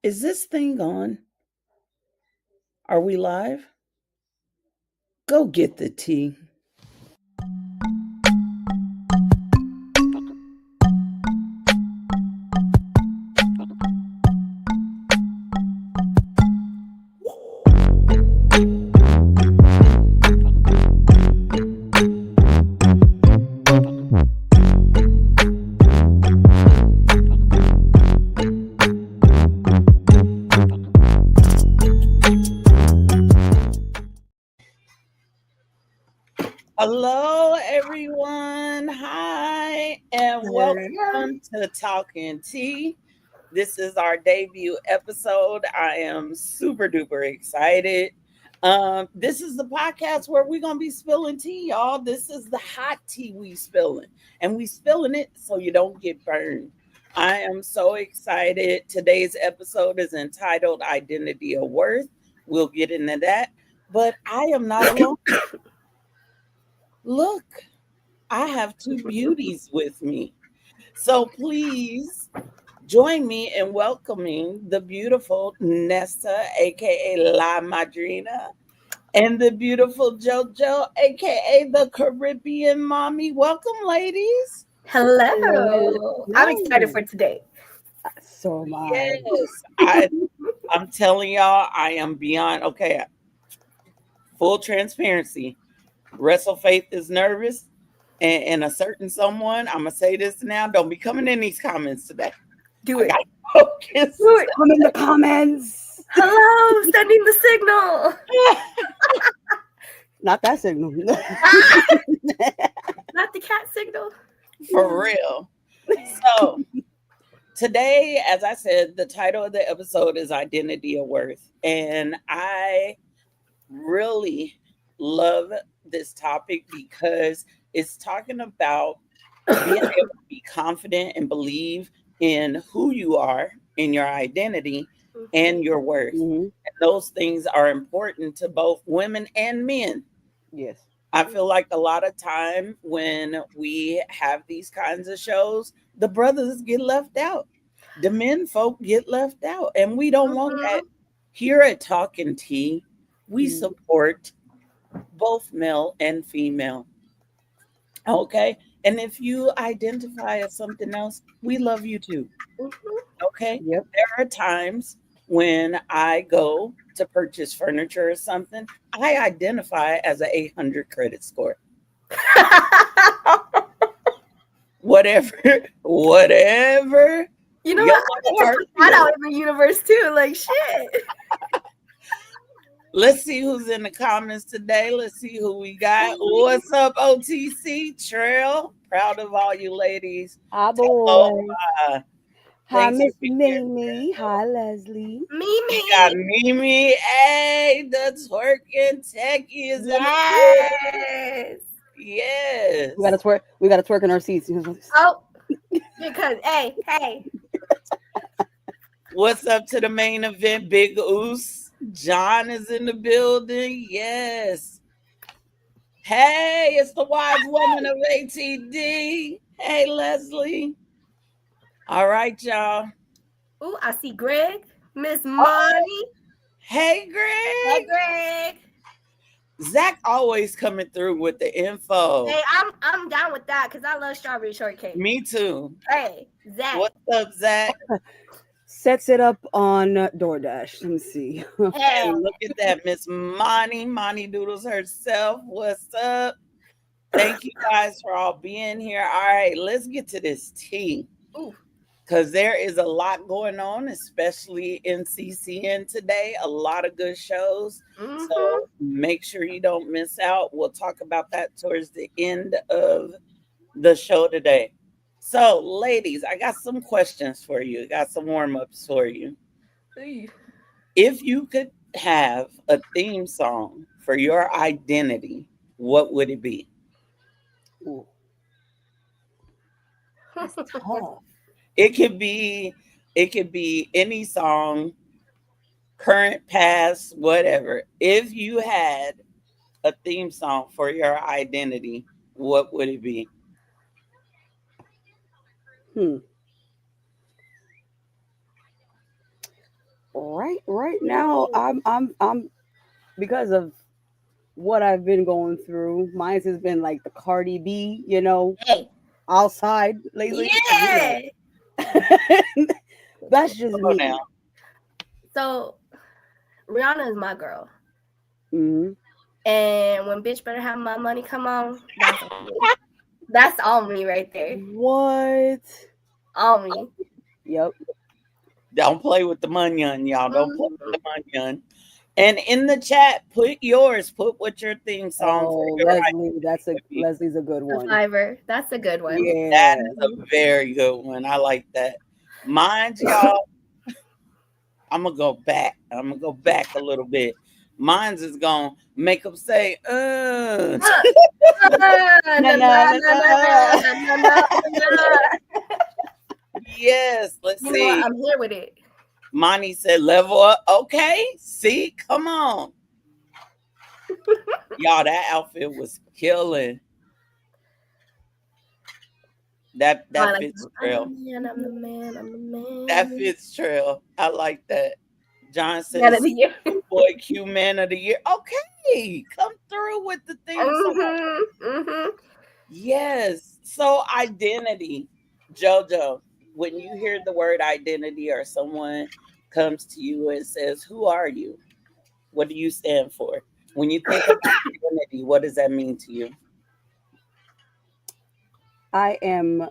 Is this thing on? Are we live? Go get the tea. Hello, everyone. Hi, and welcome to Talkin Tea. This is our debut episode. I am super duper excited. This is the podcast where we're gonna be spilling tea, y'all. This is the hot tea we spilling, and we spilling it so you don't get burned. I am so excited. Today's episode is entitled "Identity of Worth." We'll get into that, but I am not alone. Look, I have two beauties with me. So please join me in welcoming the beautiful Nessa, aka La Madrina, and the beautiful JoJo, aka the Caribbean Mommy. Welcome, ladies. Hello. I'm excited for today. So am I. Yes, I'm telling y'all, I am beyond okay. Full transparency. Wrestle Faith is nervous. And a certain someone, I'm gonna say this now. Don't be coming in these comments today. Do it. Focus. Do it. Come in the comments. Hello, sending the signal. Not that signal. Not the cat signal. For real. So today, as I said, the title of the episode is Identity of Worth. And I really love this topic because it's talking about being able to be confident and believe in who you are, in your identity, and your worth. Mhm. And those things are important to both women and men. Yes. I feel like a lot of time when we have these kinds of shows, the brothers get left out. The men folk get left out. And we don't want that. Here at Talkin Tea, we support both male and female. Okay. And if you identify as something else, we love you too. Okay. Yep. There are times when I go to purchase furniture or something, I identify as an 800 credit score. Whatever. You know what? I need to put that out in the universe too. Like shit. Let's see who's in the comments today. Let's see who we got. What's up, OTC Trail? Proud of all you ladies. Hi, boy. Oh, Hi, thanks Miss for being here. Mimi. Hi, Leslie. We Mimi. got Mimi. Hey, the twerking techie is in the Yes. Yes. We gotta twerk. We gotta twerk in our seats. Oh, because hey. What's up to the main event, Big Oos? John is in the building. Yes. Hey, it's the wise woman of ATD. Hey, Leslie. All right, y'all. Ooh, I see Greg, Miss Monty. Hey, Greg. Hey, Greg. Zach always coming through with the info. Hey, I'm down with that because I love strawberry shortcake. Me too. Hey, Zach. What's up, Zach? Sets it up on DoorDash. Let me see. Hey, look at that, Miss Monty Doodles herself. What's up? Thank you guys for all being here. All right, let's get to this tea. Because there is a lot going on, especially in CCN today. A lot of good shows. So make sure you don't miss out. We'll talk about that towards the end of the show today. So, ladies, I got some questions for you. I got some warm-ups for you. If you could have a theme song for your identity, what would it be? Ooh. That's tough. It could be any song, current, past, whatever. If you had a theme song for your identity, what would it be? Right now, I'm because of what I've been going through. Mine has been like the Cardi B, Hey, outside lately. yeah. That's just Come on now. me. So Rihanna is my girl, Hmm. and when bitch better have my money come on, that's on me. That's all me right there. What? All me. Yep. Don't play with the munyon, y'all. Don't play with Mhm. the munyon. And in the chat, put yours. Put what your theme song for Oh, your Leslie, would be. Leslie's a good The one. fiver. That's a good one. That Yeah. is a very good one. I like that. Mine's y'all. I'm gonna go back. I'm gonna go back a little bit. Mine's is gonna make them say, Na, Na na, na na, na na, na. na, na, na, na, na. yes. Let's You know what? see. I'm here with it. Monty said, level up. Okay. See, come on. Y'all, that outfit was killing. That Oh, I that like fits that. I'm the trail. man. I'm the man. I'm the That man. fits trail. I like that. John Man of says, the year. boy, Q man of the year. Okay. Come through with the theme song. Mhm. Yes. So identity, Jojo, when you hear the word identity or someone comes to you and says, who are you? What do you stand for? When you think of identity, what does that mean to you? I am.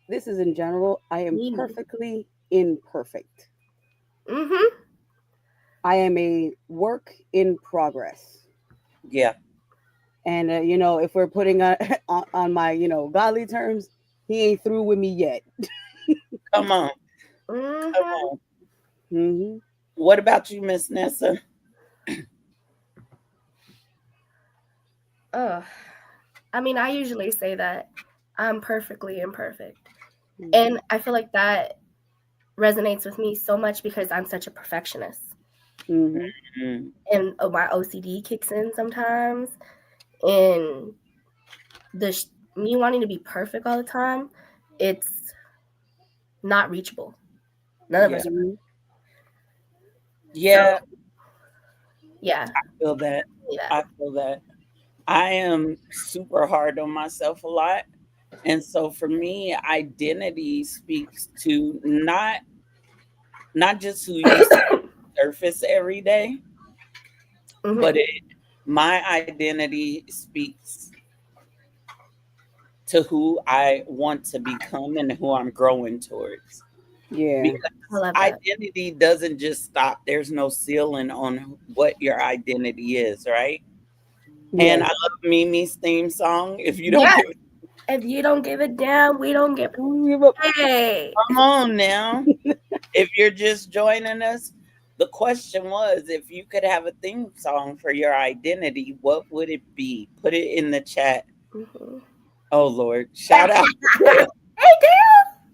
This is in general. I am Me. perfectly imperfect. Mhm. I am a work in progress. Yeah. And if we're putting on my godly terms, he ain't through with me yet. Come on. Come Mhm. on. Hmm. What about you, Miss Nessa? Ugh. I mean, I usually say that I'm perfectly imperfect, Hmm. and I feel like that resonates with me so much because I'm such a perfectionist, Hmm. Mm, and my OCD kicks in sometimes, and the me wanting to be perfect all the time, it's not reachable. None of yeah. us are. Hmm. So Yeah. yeah, I feel that. yeah. I feel that. I am super hard on myself a lot. And so for me, identity speaks to not just who you see surface every day, but Mhm. my identity speaks to who I want to become and who I'm growing towards. Yeah. I Because love that. identity doesn't just stop. There's no ceiling on what your identity is, right? And Yes. I love Mimi's theme song. If you don't Yeah. give If you don't give it down, we don't give it. Don't give up. Hey. come on now. If you're just joining us, the question was if you could have a theme song for your identity, what would it be? Put it in the chat. Mhm. Oh Lord. Shout out. Hey, girl.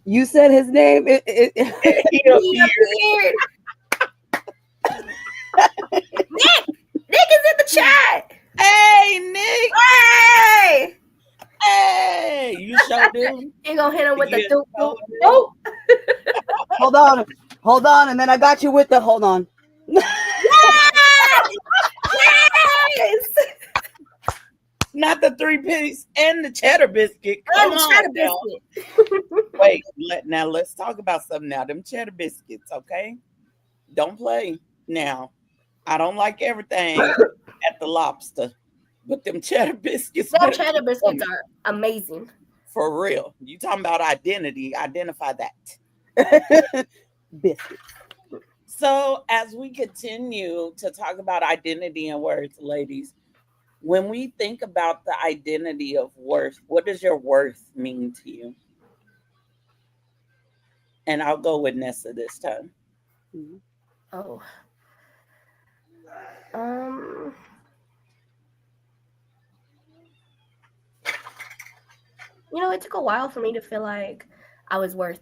You said his name. He He appeared. appeared. Nick. Nick is in the chat. Hey Nick. Hey. Hey. You sure do. You gonna hit him with the You doop sure doop do. doop. Hold on. Hold on. And then I got you with the hold on. Yes. Yes. Not the three-piece and the cheddar biscuit. And Come the on cheddar now. biscuit. Wait, now let's talk about something now. Them cheddar biscuits, okay? Don't play now. I don't like everything at the lobster, but them cheddar biscuits Them better cheddar keep biscuits coming are amazing. for real. You talking about identity? Identify that. Biscuit. So as we continue to talk about identity and worth, ladies, when we think about the identity of worth, what does your worth mean to you? And I'll go with Nessa this time. Mhm. Oh. Um. It took a while for me to feel like I was worth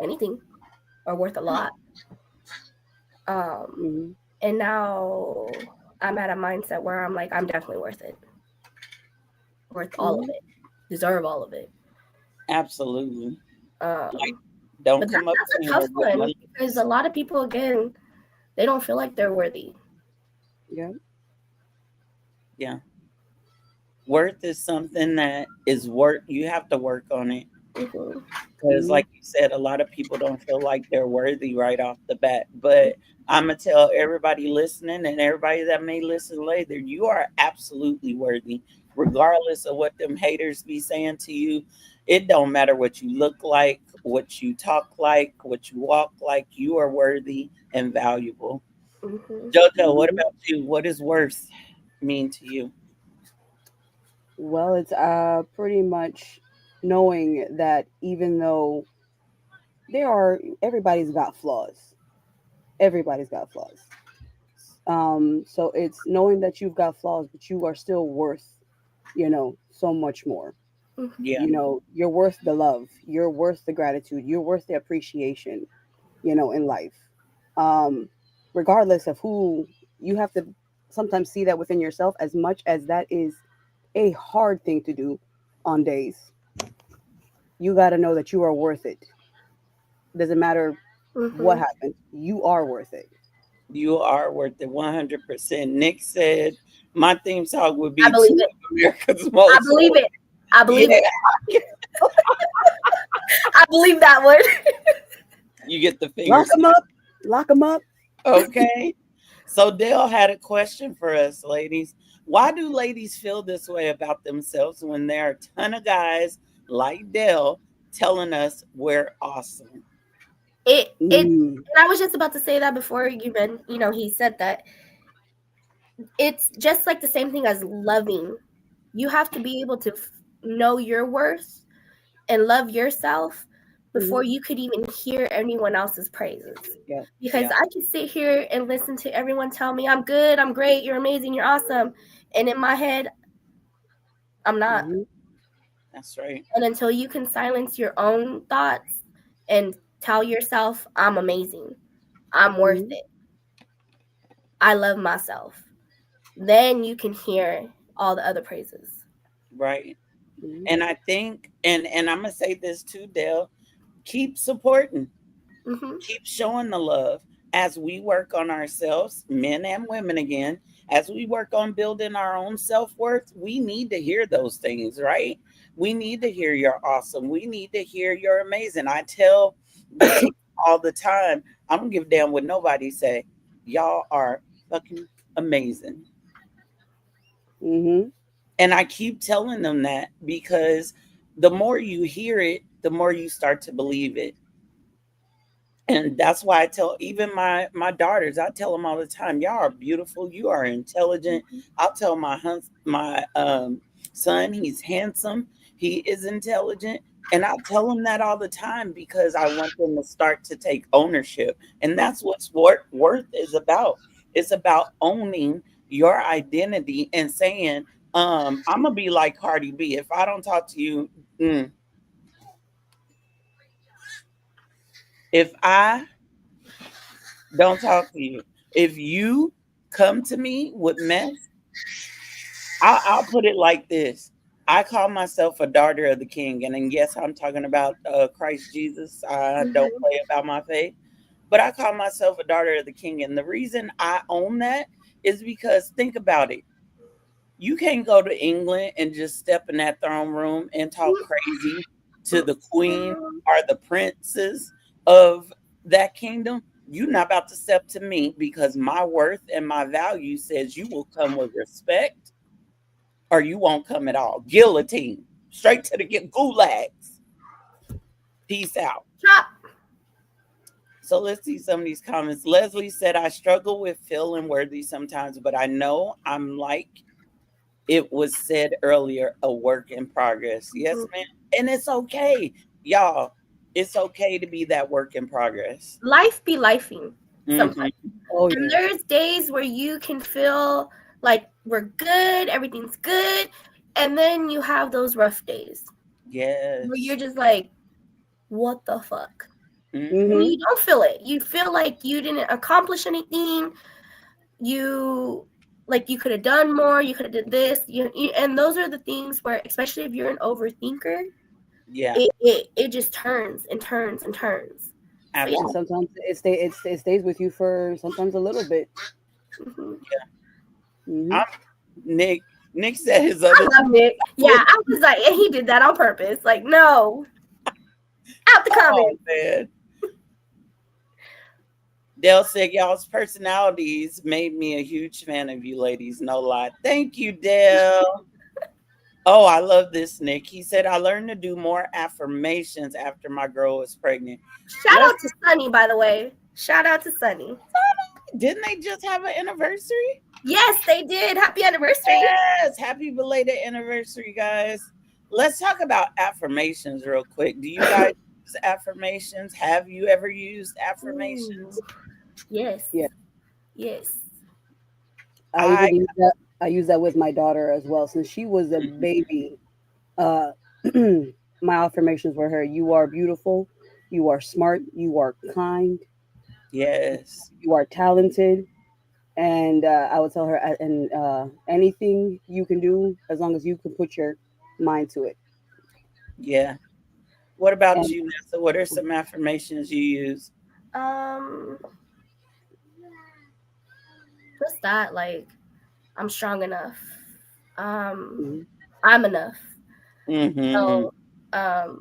anything or worth a lot. Um. Mhm. And now I'm at a mindset where I'm like, I'm definitely worth it. Worth all of Mhm. it. Deserve all of it. Absolutely. Like Um. Don't But come up that's to a me tough with one because Malic's. a lot of people, again, they don't feel like they're worthy. Yeah. Yeah. Worth is something that is work. You have to work on it. Mm-hmm. Because, Mm-hmm. like you said, a lot of people don't feel like they're worthy right off the bat. But I'm going to tell everybody listening and everybody that may listen later, you are absolutely worthy, regardless of what them haters be saying to you. It don't matter what you look like, what you talk like, what you walk like. You are worthy and valuable. Mm-hmm. Jojo, what Mm-hmm. about you? What does worth mean to you? Well, it's pretty much knowing that even though everybody's got flaws. Everybody's got flaws. So it's knowing that you've got flaws, but you are still worth, so much more. Mm-hmm. Yeah, You're worth the love. You're worth the gratitude. You're worth the appreciation, in life. Um, Regardless of who, you have to sometimes see that within yourself, as much as that is a hard thing to do on days. You got to know that you are worth it. Doesn't matter what Mm-hmm. happens, you are worth it. you are worth it 100%. Nick said my theme song would I be believe two it. of America's I Most believe Wanted. it. I believe Yeah, it. I believe that one. you get the Lock fingers. them up. Lock them up. Okay. So Dale had a question for us, ladies. Why do ladies feel this way about themselves when there are a ton of guys like Dale telling us we're awesome? It Mm, and I was just about to say that before he said that. It's just like the same thing as loving. You have to be able to know your worth and love yourself hmm before you could even hear anyone else's praises. Yeah. Because Yeah, I can sit here and listen to everyone tell me I'm good, I'm great, you're amazing, you're awesome. And in my head, I'm not. hmm that's right. And until you can silence your own thoughts and tell yourself, I'm amazing, I'm worth hmm it, I love myself, then you can hear all the other praises. Right. hmm And I think, and I'm gonna say this too, Dale, keep supporting. Mm-hmm. Keep showing the love as we work on ourselves, men and women again, as we work on building our own self worth. We need to hear those things, right? We need to hear you're awesome. We need to hear you're amazing. I tell the team all the time, I don't give a damn what nobody say. Y'all are fucking amazing. hmm And I keep telling them that because the more you hear it, the more you start to believe it. And that's why I tell even my daughters, I tell them all the time, y'all are beautiful, you are intelligent. I'll tell my son, he's handsome, he is intelligent, and I tell them that all the time because I want them to start to take ownership. And that's what worth is about. It's about owning your identity and saying, I'm gonna be like Cardi B. If I don't talk to you, mm, if I don't talk to you. If you come to me with mess, I'll put it like this. I call myself a daughter of the King, and then yes, I'm talking about Christ Jesus. I don't Mm-hmm. play about my faith, but I call myself a daughter of the King, and the reason I own that is because think about it. You can't go to England and just step in that throne room and talk crazy to the queen or the princes of that kingdom. You're not about to step to me because my worth and my value says you will come with respect or you won't come at all. Guillotine, straight to the gulags. Peace out. Chop. So let's see some of these comments. Leslie said, I struggle with feeling worthy sometimes, but I know I'm like it was said earlier, a work in progress. Yes, Mm-hmm. ma'am. And it's okay, y'all. It's okay to be that work in progress. Life be lifing Hmm. sometimes. Oh And yeah. there's days where you can feel like we're good, everything's good. And then you have those rough days where you're Yes. just like, what the fuck? And Hmm. hmm you don't feel it. You feel like you didn't accomplish anything. You like you could have done more. You could have did this. And those are the things where, especially if you're an overthinker, Yeah, it just turns and turns and turns. So yeah. And absolutely. sometimes it stays with you for sometimes a little bit. Hmm. Hmm. I'm Nick. Nick said his other I love two. Nick. Yeah, I was like, and he did that on purpose. Like, no, out the Oh comments. man. Dale said y'all's personalities made me a huge fan of you ladies. No lie. Thank you, Dale. Oh, I love this, Nick. He said I learned to do more affirmations after my girl was pregnant. Shout Let's out to Sunny, by the way. Shout out to Sunny. didn't they just have an anniversary? Yes, they did. Happy anniversary. Yes, happy belated anniversary, guys. Let's talk about affirmations real quick. Do you guys use affirmations? Have you ever used Ooh, affirmations? yes, Yeah, yes. I I even use that. I use that with my daughter as well. Since she was a Mhm. baby, uh, my affirmations were her: "You are beautiful. You are smart. You are kind. Yes. You are talented." And I would tell her, and anything you can do, as long as you can put your mind to it. Yeah. What about And you, Nessa? What are some affirmations you use? Um, just that, like, I'm strong enough. Um, mhm, I'm enough. Mm-hmm. So,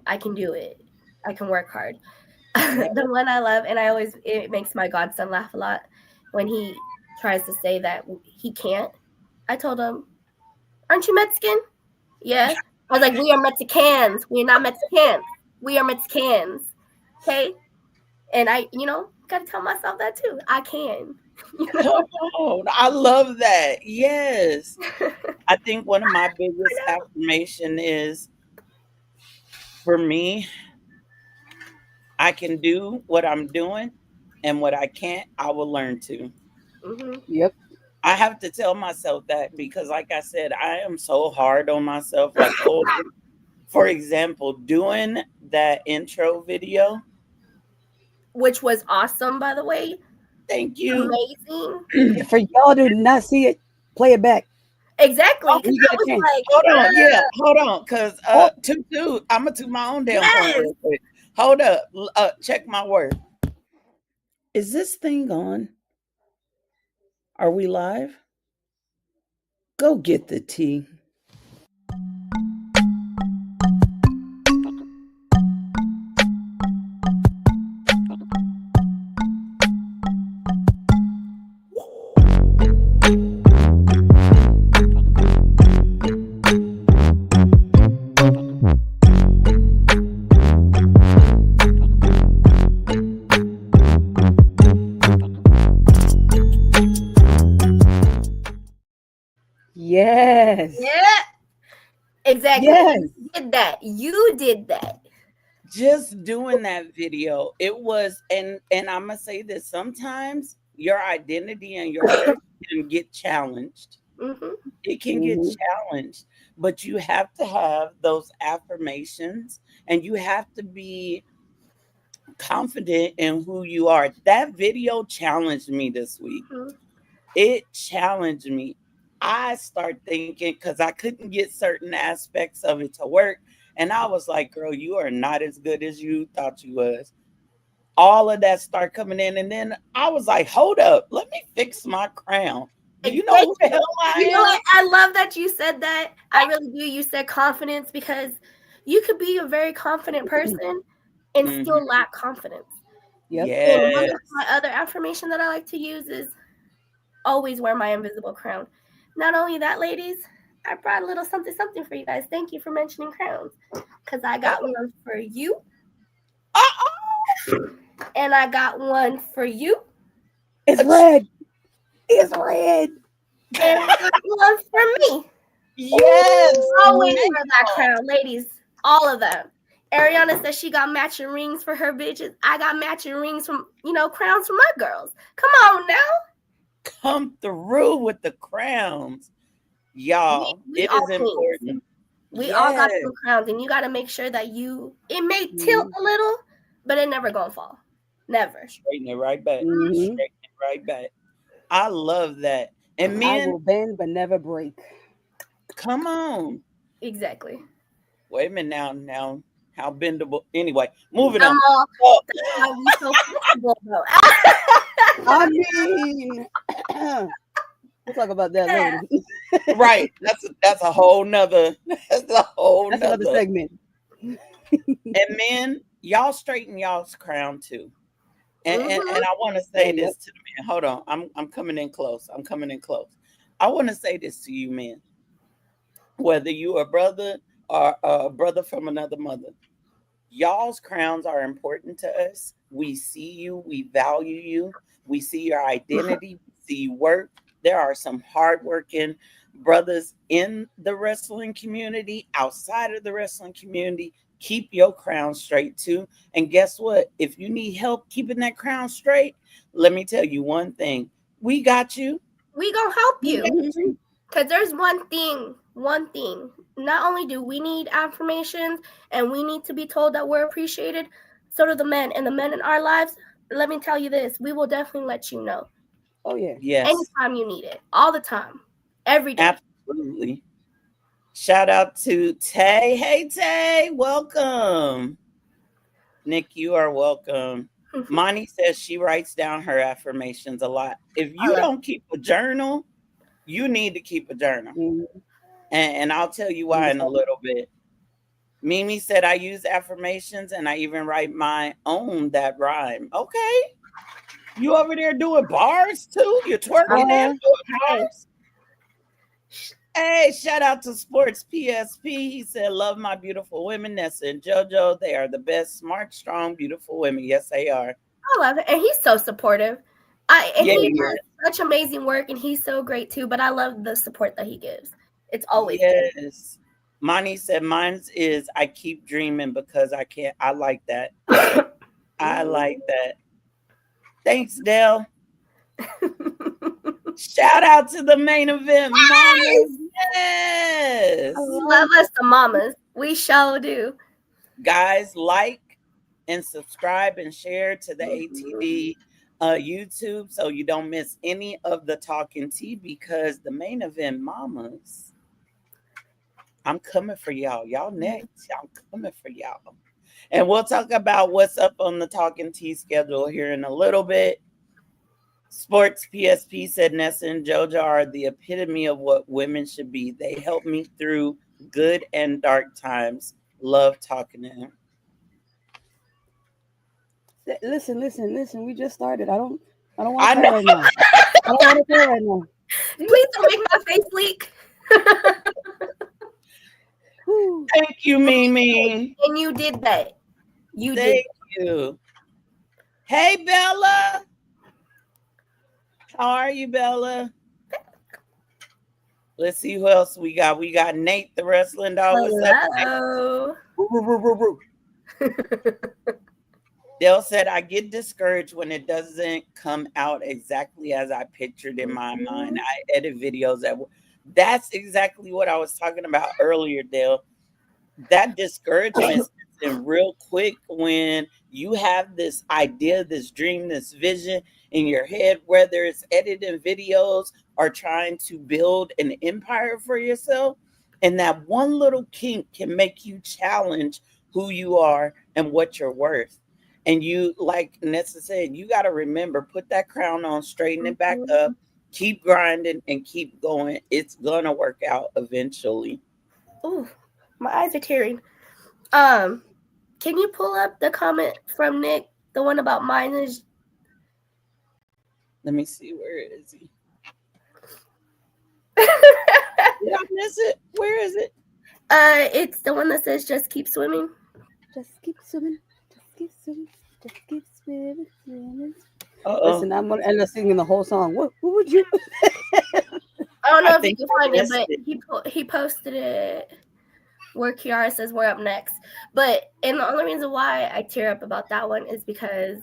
I can do it. I can work hard. Yeah. The one I love, and I always it makes my godson laugh a lot when he tries to say that he can't. I told him, "Aren't you Mexican?" Yeah. I was like, "We are Mexicans. We're not Mexicans. We are Mexicans." Okay. And I, gotta tell myself that too. I can. You Come know. on. I love that. Yes. I think one of my I biggest know. affirmation is for me, I can do what I'm doing and what I can't, I will learn to. Mhm. yep. I have to tell myself that because like I said, I am so hard on myself. Like, oh, for example, doing that intro video. Which was awesome, by the way. Thank you. Amazing. For y'all to not see it, play it back Exactly. Because when you get I a was chance. like, Hold on, yeah, hold on, cause Oh, I'm gonna toot my own damn horn yes. real quick. Hold up, check my word. Is this thing on? Are we live? Go get the tea. yes, Yeah. Exactly. yes. And you did that. You did that. Just doing that video, it was, and I'm gonna say this: sometimes your identity and your worth can get challenged. Hmm. It can get Hmm. challenged, but you have to have those affirmations, and you have to be confident in who you are. That video challenged me this week. Hmm. It challenged me. I start thinking because I couldn't get certain aspects of it to work. And I was like, girl, you are not as good as you thought you was. All of that start coming in. And then I was like, hold up, let me fix my crown. Do you know Thank who the you. hell I You know am? what? I love that you said that. I really do. You said confidence because you could be a very confident person and Mhm. still lack confidence. Yep. And one Yes. of my other affirmation that I like to use is always wear my invisible crown. Not only that, ladies, I brought a little something something for you guys. Thank you for mentioning crowns. Because I got Oh, one for you uh-oh. and I got one for you It's red. It's red. and I got one for me. Yes, Always man. wear that crown, ladies. All of them. Ariana says she got matching rings for her bitches. I got matching rings from, crowns for my girls. Come on now. Come through with the crowns. We, Y'all, we it all is queens. important. We all got Yes. some crowns, and you got to make sure that it may tilt Mhm. a little, but it never gonna fall. Never. Straighten it right back. Mhm. Straighten it right back. I love that. And I men, will bend but never break. come on. Exactly. Wait a minute now. Now, How bendable. Anyway, moving I'm on. all, So, that's why we so flexible though. I mean, we'll talk about that later. right. That's a whole nother. That's a whole That's another nother. segment. And men, y'all straighten y'all's crown too. Mm-hmm. And I want to say Oh, yep. this to the men. Hold on. I'm coming in close. I'm coming in close. I want to say this to you, men. Whether you a brother or a brother from another mother, y'all's crowns are important to us. We see you, we value you, we see your identity, we see you work. There are some hardworking brothers in the wrestling community, outside of the wrestling community. Keep your crown straight too. And guess what? If you need help keeping that crown straight, let me tell you one thing. We got you. We gonna help We you. got you. Because there's one thing. Not only do we need affirmations and we need to be told that we're appreciated, so do the men. And the men in our lives, let me tell you this, we will definitely let you know. Oh yeah. Yes, Anytime you need it. All the time. Every day. absolutely. Shout out to Tay. Hey, Tay, welcome. Nick, you are welcome. Monty says she writes down her affirmations a lot. If I you love don't keep a journal, you need to keep a journal. Mhm. And I'll tell you why in a little bit. Mimi said I use affirmations and I even write my own that rhyme. Okay. You over there doing bars too? You're twerking and Boy, doing Hey, bars? Hey, shout out to Sports PSP. He said, love my beautiful women, Nessa and JoJo. They are the best, smart, strong, beautiful women. Yes, they are. I love it. And he's so supportive. And Yeah, he yeah. does such amazing work and he's so great too. But I love the support that he gives. It's always good. Yes. Monty said, mine's is I keep dreaming because I can't. I like that. I like that. Thanks, Dale. Shout out to the main event, Mama. I Yes. We love love us the mamas. We shall do. Guys, like and subscribe and share to the ATD YouTube so you don't miss any of the Talking Tea because the main event, Mamas, I'm coming for y'all. Y'all next. I'm coming for y'all. And we'll talk about what's up on the Talking Tea schedule here in a little bit. Sports PSP said Nessa and JoJo are the epitome of what women should be. They help me through good and dark times. Love talking to him. Listen, listen, listen. We just started. I don't want I to cry know. right now. I don't want to cry right now. Please don't make my face leak. Whew. Thank you, Mimi. And you did that. You did. Thank you. Hey, Bella. How are you, Bella? Let's see who else we got. We got Nate, the wrestling dog. What's up? Hello. Woo, woo, woo, woo, woo. Dale said, I get discouraged when it doesn't come out exactly as I pictured in my mind. I edit videos that's exactly what I was talking about earlier, Dale. That discouragement sets in real quick when you have this idea, this dream, this vision in your head, whether it's editing videos or trying to build an empire for yourself. And that one little kink can make you challenge who you are and what you're worth. And you, like Nessa said, you got to remember, put that crown on, straighten it back up, keep grinding and keep going. It's going to work out eventually. Ooh, my eyes are tearing. Can you pull up the comment from Nick, the one about mine is? Let me see. Where is he? Did Did I miss it? Where is it? It's the one that says just keep swimming. Just keep swimming. Just keep swimming. Just keep swimming. Swimming. Uh-oh. Listen, I'm gonna end up singing the whole song. What would you? I don't know I if you think can I find it, missed but it. he posted it where Kiara says we're up next. And the only reason why I tear up about that one is because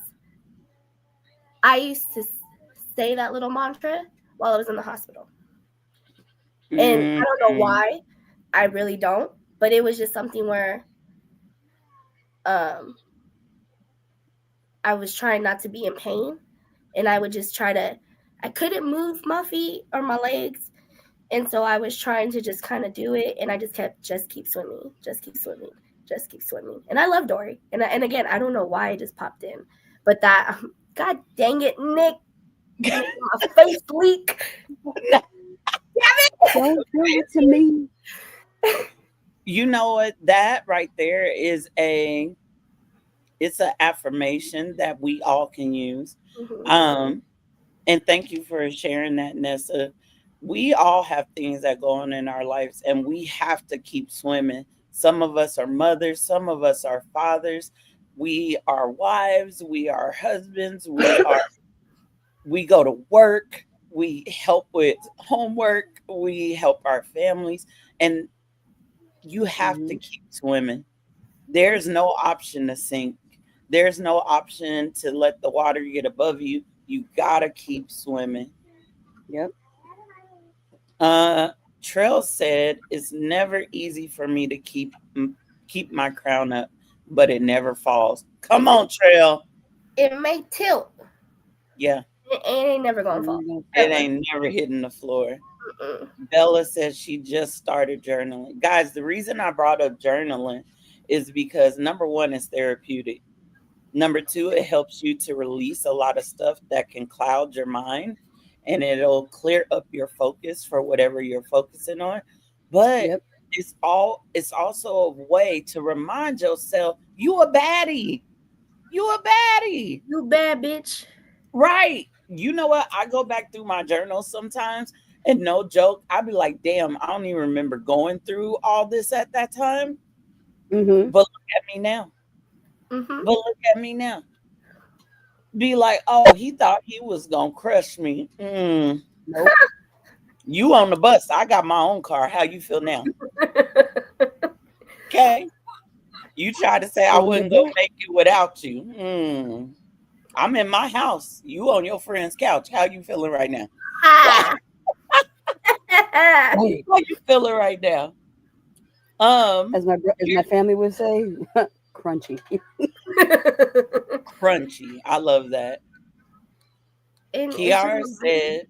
I used to say that little mantra while I was in the hospital. And I don't know Mhm. why. I really don't. But it was just something where um I was trying not to be in pain. And I would just I couldn't move my feet or my legs. And so I was trying to just kind of do it. And I just kept, just keep swimming, just keep swimming, just keep swimming. And I love Dory. And again, I don't know why it just popped in, but that God dang it, Nick, my face leak. Don't do it to me. You know what? That right there is it's an affirmation that we all can use. Um, and thank you for sharing that, Nessa. We all have things that go on in our lives, and we have to keep swimming. Some of us are mothers, some of us are fathers, we are wives, we are husbands, we go to work, we help with homework, we help our families, and you have to Mhm. keep swimming. There's no option to sink. There's no option to let the water get above you. You gotta keep swimming. Yep. Uh, Trail said it's never easy for me to keep my crown up, but it never falls. Come on, Trail. It may tilt. Yeah, It ain't never gonna fall. it Ever. ain't never hitting the floor. Mm-mm. Bella says she just started journaling. Guys, the reason I brought up journaling is because number one, is therapeutic. Number two, it helps you to release a lot of stuff that can cloud your mind, and it'll clear up your focus for whatever you're focusing on. But Yep. it's also a way to remind yourself you a baddie. You a baddie. You bad bitch. Right. You know what? I go back through my journals sometimes, and no joke, I'd be like, damn, I don't even remember going through all this at that time. Mhm. But look at me now. Mm-hmm. But look at me now. Be like, oh, he thought he was gonna crush me. Nope. You on the bus. I got my own car. How you feel now? Okay. You tried to say I On the wouldn't go bus. make it without you. I'm in my house. You on your friend's couch. How you feeling right now? Ah. Hey, How you feeling right now? Um, as my family would say, crunchy. crunchy. I love that. And it's just Kiara said,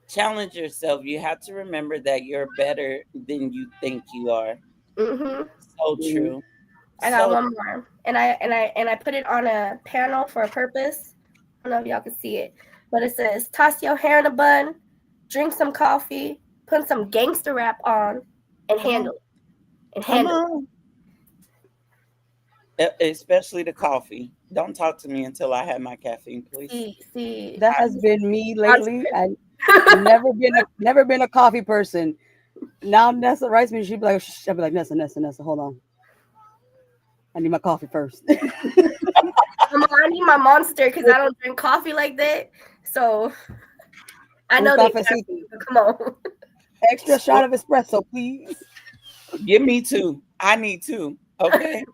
challenge yourself. You have to remember that you're better than you think you are. mm-hmm. So Mhm. true. I got So one more, and I put it on a panel for a purpose. I don't know if y'all can see it, but it says toss your hair in a bun, drink some coffee, put some gangster rap on, and come on. handle it. And Come handle on. Especially the coffee. Don't talk to me until I have my caffeine, it. please. See, That I, has been me lately. monster. I never been a coffee person. Now Nessa writes me. She'd be like, I'd be like, Nessa, hold on. I need my coffee first. I need my monster because I don't drink coffee like that. So I Un know they cafecito. caffeine, but come on. Extra shot of espresso, please. give me two. I need two. Okay.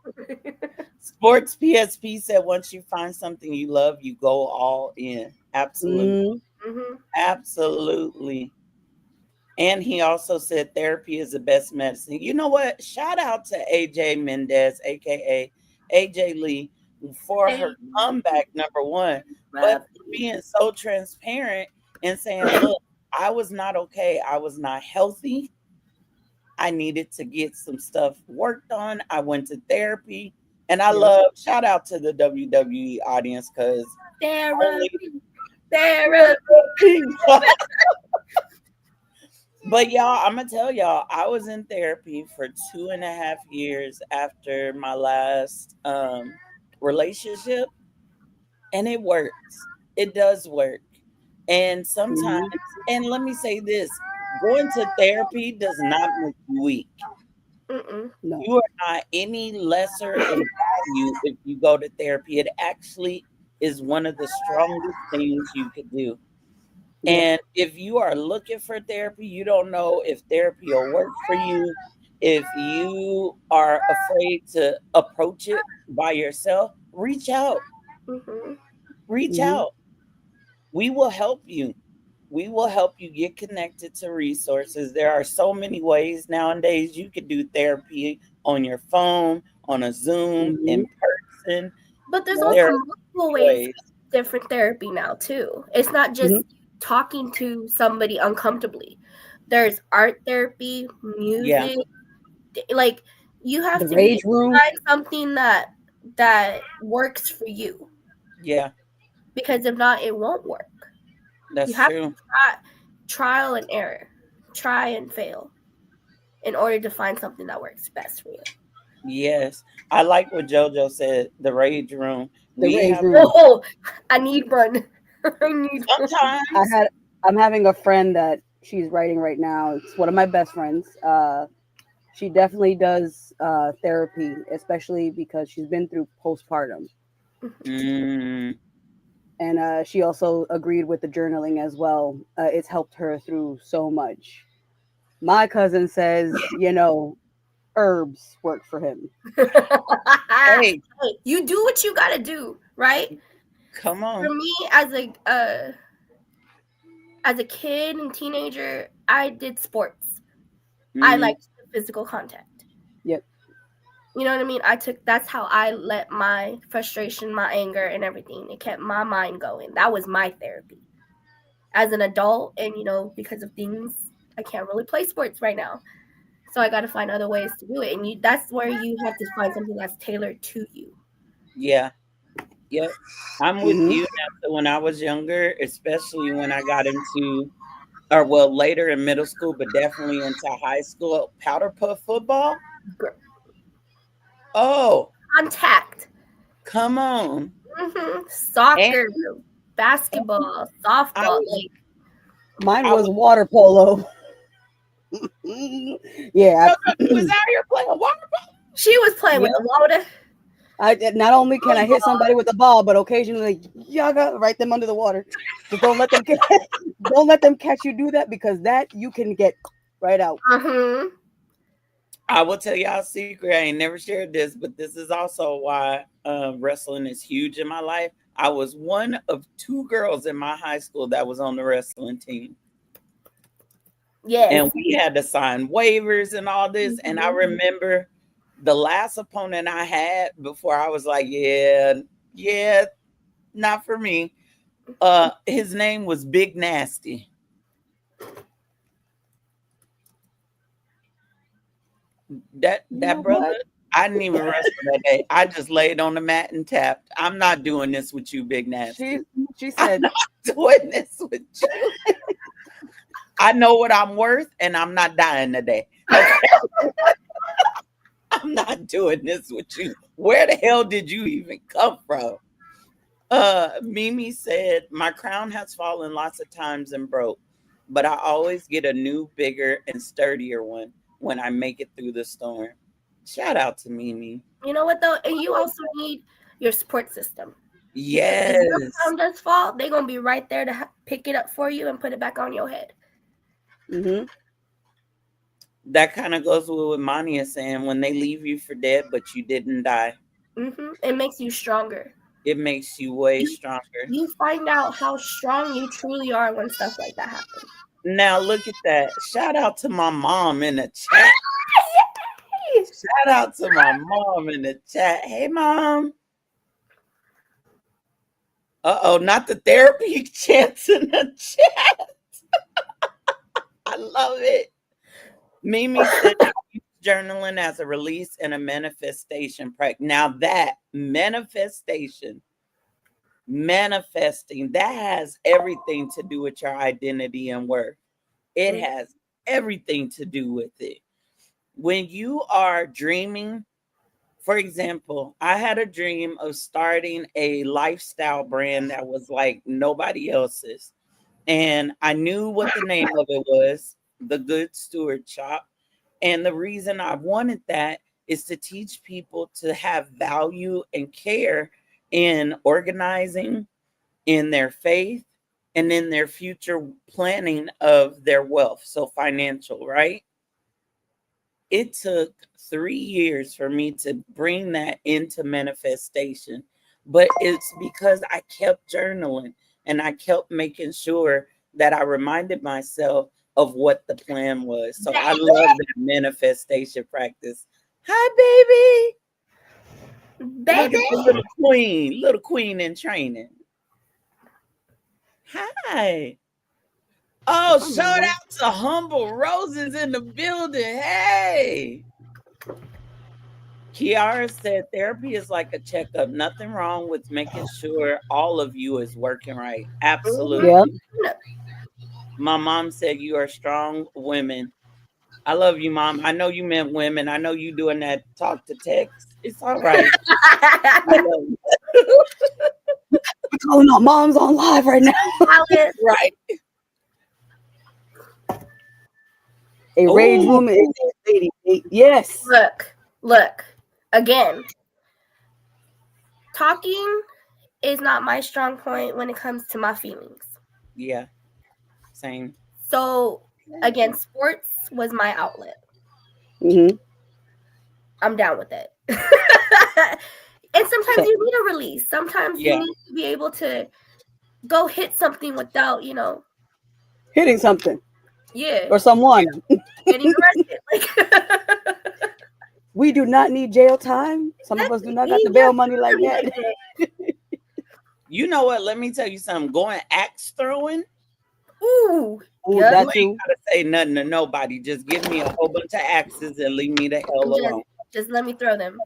Sports PSP said once you find something you love, you go all in. Absolutely. Mm, Mm-hmm. Absolutely. And he also said therapy is the best medicine. You know what? Shout out to AJ Mendez, aka AJ Lee, for Hey, her comeback, number one, but Rob. for being so transparent and saying, look, I was not okay. I was not healthy. I needed to get some stuff worked on. I went to therapy. And I yep. love, shout out to the WWE audience because only Therapy. Therapy. but y'all, I'm gonna tell y'all, I was in therapy for 2.5 years after my last relationship, and it works. It does work. And sometimes, Mhm. and let me say this, going to therapy does not make you weak. Mm-mm. No. You are not any lesser in value if you go to therapy. It actually is one of the strongest things you could do. Yep. And if you are looking for therapy, you don't know if therapy will work for you. If you are afraid to approach it by yourself, reach out. Mm-hmm. Reach Mhm. out. We will help you. We will help you get connected to resources. There are so many ways nowadays you could do therapy on your phone, on a Zoom, Mhm. in person. But there's Yep. also There are multiple many ways ways. of different therapy now too. It's not just Mhm. talking to somebody uncomfortably. There's art therapy, Yeah. music, like You have The to be rage room. find something that works for you, Yeah, because if not, it won't work. You that's have to true. trial and error, try and fail, in order to find something that works best for you. Yes. I like what JoJo said, the rage room. The We rage have room. Oh, I need one. I need one. I sometimes. had I'm having a friend that she's writing right now. It's one of my best friends. She definitely does therapy, especially because she's been through postpartum, Mm, and she also agreed with the journaling as well. It's helped her through so much. My cousin says, herbs work for him. hey, Hey, you do what you gotta do, right? come For on. me, as a kid and teenager, I did sports. I Mm, liked the physical contact. Yep. You know what I mean? That's how I let my frustration, my anger, and everything. It kept my mind going. That was my therapy. As an adult, and because of things, I can't really play sports right now. So I got to find other ways to do it. And that's where you have to find something that's tailored to you. yeah. Yep. I'm with Hmm. you now. So when I was younger, especially when I got into, or well, later in middle school, but definitely into high school, powder puff football. Oh, Contact. come on. And, Soccer, basketball, I softball. was, Like, Mine I was was, water polo. Yeah. you was out here playing water polo. she was playing with Yep. the water. I not only can I hit Volleyball. somebody with the ball, but occasionally, yaga, right them under the water. Just don't let them don't let them catch you do that, because that you can get right out. I will tell y'all a secret. I ain't never shared this, but this is also why wrestling is huge in my life. I was one of two girls in my high school that was on the wrestling team. Yes. And we had to sign waivers and all this. And I remember the last opponent I had before I was like, yeah, yeah, not for me. His name was Big Nasty. You That know brother, what? I didn't even wrestle that day. I just laid on the mat and tapped. I'm not doing this with you, Big She Nasty. she I'm said, not doing this with you. I know what I'm worth, and I'm not dying today. Okay, I'm not doing this with you. Where the hell did you even come from? Mimi said, my crown has fallen lots of times and broke, but I always get a new, bigger, and sturdier one when I make it through the storm. Shout out to Mimi. You know what though? And you also need your support system. Because if your Yes. crown does fall, they're gonna be right there to pick it up for you and put it back on your head. mm-hmm. That kind of goes with what Mani is saying. When they leave you for dead, but you didn't die, It makes you stronger. it makes you way You stronger. you find out how strong you truly are when stuff like that happens. Now, look at that. Shout out to my mom in the chat. Shout out to my mom in the chat. Hey, mom. Uh-oh, not the therapy chants in the chat. I love it. Mimi said I use journaling as a release and a manifestation practice. Now that manifesting, that has everything to do with your identity and worth. It has everything to do with it. When you are dreaming, for example, I had a dream of starting a lifestyle brand that was like nobody else's. And I knew what the name of it was, the Good Steward Shop. And the reason I wanted that is to teach people to have value and care in organizing, in their faith, and in their future planning of their wealth. So, financial, right? It took 3 years for me to bring that into manifestation. But it's because I kept journaling and I kept making sure that I reminded myself of what the plan was. So I love that manifestation practice. Hi, baby. Look at the little queen in training. Hi. Oh, shout out to Humble Roses in the building. Hey. Kiara said therapy is like a checkup. Nothing wrong with making sure all of you is working right. Yep. Absolutely. My mom said you are strong women. I love you, mom. I know you meant women. I know you doing that talk to text. It's all right. I love you. We're calling out moms on live right now. Alice, Right. A rage Oh, woman is a lady. Yes. look. Again, talking is not my strong point when it comes to my feelings. yeah. Same. So again, sports was my outlet. Mm-hmm. I'm down with it. And sometimes you need a release. Sometimes you Yeah. need to be able to go hit something without, Hitting something yeah, or someone. getting arrested. Like We do not need jail time. Some of us do not got the bail money like that. You know what? Let me tell you something. Going axe throwing, Ooh, Oh, yep. you that ain't too. gotta say nothing to nobody. Just give me a whole bunch of axes and leave me the hell alone. Just let me throw them.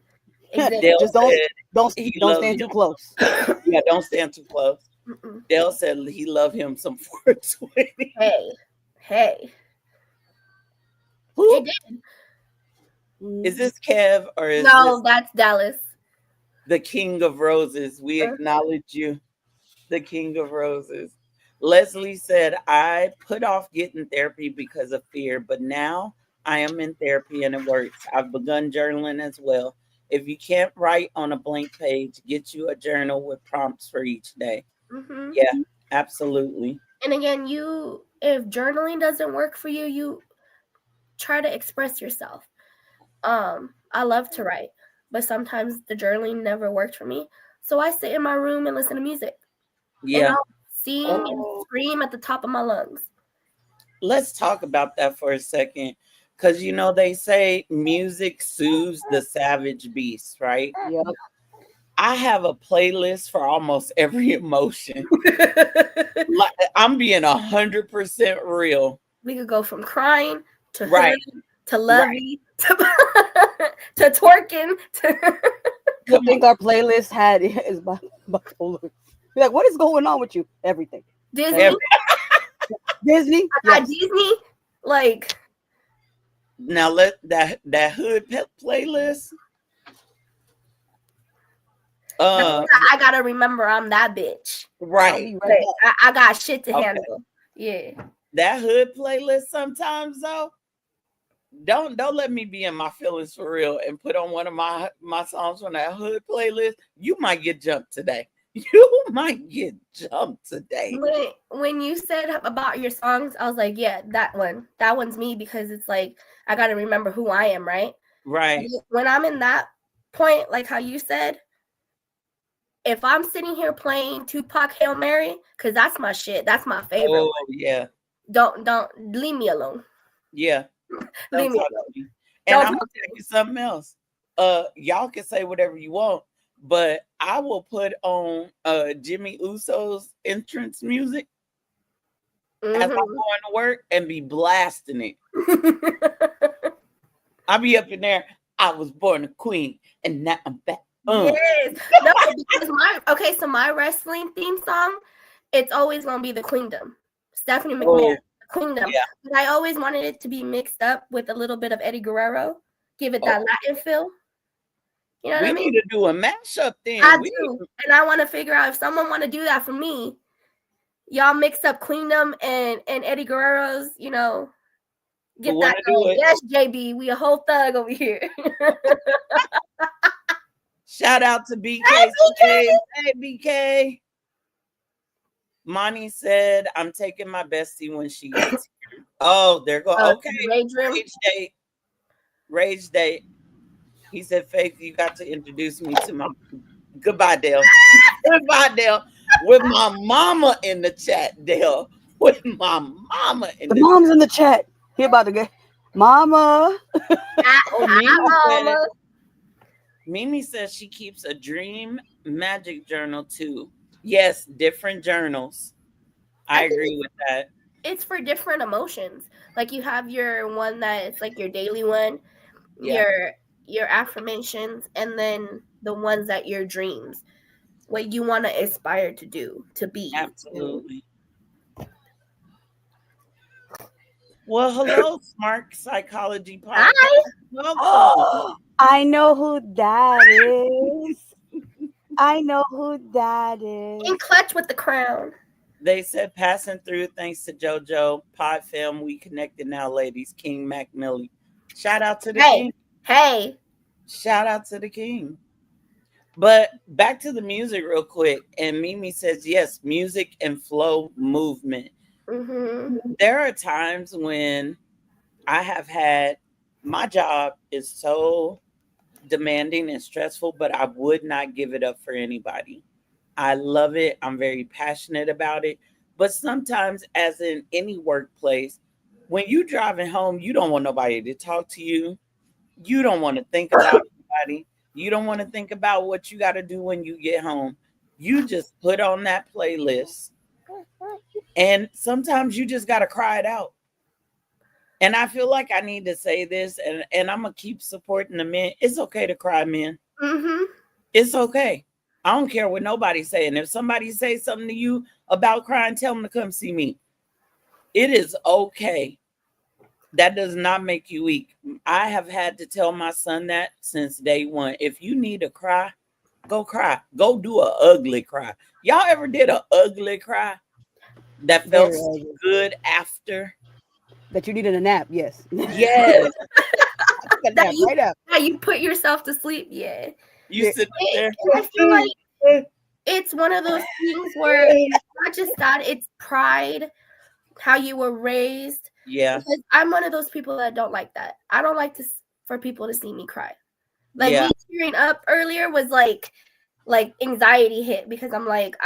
Dale Just said don't he don't loved stand him. too close. Yeah, don't stand too close. Dale said he loved him some 420. Hey, Who it did. is this, Kev, or is No, this that's Dallas. the King of Roses? We acknowledge you, the King of Roses. Leslie said, I put off getting therapy because of fear, but now I am in therapy and it works. I've begun journaling as well. If you can't write on a blank page, get you a journal with prompts for each day. Mm-hmm. Yeah, absolutely. And again, if journaling doesn't work for you, you try to express yourself. I love to write, but sometimes the journaling never worked for me. So I sit in my room and listen to music, and Yeah. I'll sing and scream at the top of my lungs. Let's talk about that for a second. Because, they say music soothes the savage beast, right? Yep. I have a playlist for almost every emotion. Like, I'm being 100% real. We could go from crying to Right. hurting to Right. lovey to twerking to You Come on. think our playlist is bipolar? Be like, what is going on with you? Everything. Disney. Every, Disney? I got Yes. Disney. Like now, let that hood playlist. I gotta remember I'm that bitch. I'll Right. be right back. I got shit to Okay. handle. Yeah. That hood playlist sometimes, though, don't let me be in my feelings for real and put on one of my songs from that hood playlist. You might get jumped today. You might get jumped today. When you said about your songs, I was like, yeah, that one's me, because it's like I gotta remember who I am, right? Right. When I'm in that point, like how you said, if I'm sitting here playing Tupac Hail Mary, because that's my shit, that's my favorite. Oh yeah. Don't leave me alone. Yeah. Leave Don't me talk alone. to me. And Don't I'm talk gonna to tell me. you something else. Y'all can say whatever you want, but I will put on Jimmy Uso's entrance music as I'm going to work and be blasting it. I'll be up in there. I was born a queen, and now I'm back. Yes. No, because so my wrestling theme song, it's always gonna be the Queendom. Stephanie McMahon, the Queendom. Yeah. But I always wanted it to be mixed up with a little bit of Eddie Guerrero. Give it that Latin feel. You know what We I mean? need to do a mashup then. I do. And I want to figure out if someone want to do that for me. Y'all mix up Queendom and Eddie Guerrero's, get Who that wanna do going. it? Yes, JB, we a whole thug over here. Shout out to BK. Hey, Hey, BK. Monty said, I'm taking my bestie when she gets here. Oh, there go. Okay. Rage room. Rage date. He said, Faith, you got to introduce me to my goodbye, Dale. Goodbye, Dale. With my mama in the chat, Dale. With my mama in The the mom's in the chat. He about to get Mama. Mimi says she keeps a dream magic journal too. Yes, different journals. I agree with that. It's for different emotions. Like you have your one that it's like your daily one, Yeah. your affirmations, and then the ones that your dreams, what you want to aspire to do, to be. Absolutely. Well, hello, Smart Psychology Podcast. Hi. Welcome. Oh, I know who that is. I know who that is. In clutch with the crown. They said passing through thanks to JoJo Pod Film. We connected now, ladies. King Mac Millie. Shout out to the king. Hey. Shout out to the king. But back to the music real quick. And Mimi says, yes, music and flow movement. Mm-hmm. There are times when I have had, my job is so demanding and stressful, but I would not give it up for anybody. I love it. I'm very passionate about it. But sometimes, as in any workplace, when you driving home, you don't want nobody to talk to you. You don't want to think about anybody. You don't want to think about what you got to do when you get home. You just put on that playlist. And sometimes you just got to cry it out. And I feel like I need to say this, and I'm going to keep supporting the men. It's okay to cry, men. Mm-hmm. It's okay. I don't care what nobody's saying. If somebody says something to you about crying, tell them to come see me. It is okay. That does not make you weak. I have had to tell my son that since day one. If you need to cry, go cry. Go do an ugly cry. Y'all ever did an ugly cry that felt good after? That you needed a nap, yes. Yes. A nap right up. Yeah, you put yourself to sleep. Yeah. You sit there. I feel like it's one of those things where it's not just that, it's pride, how you were raised. Yeah. Because I'm one of those people that don't like that. I don't like for people to see me cry. Like Yeah. me tearing up earlier was like anxiety hit, because I'm like,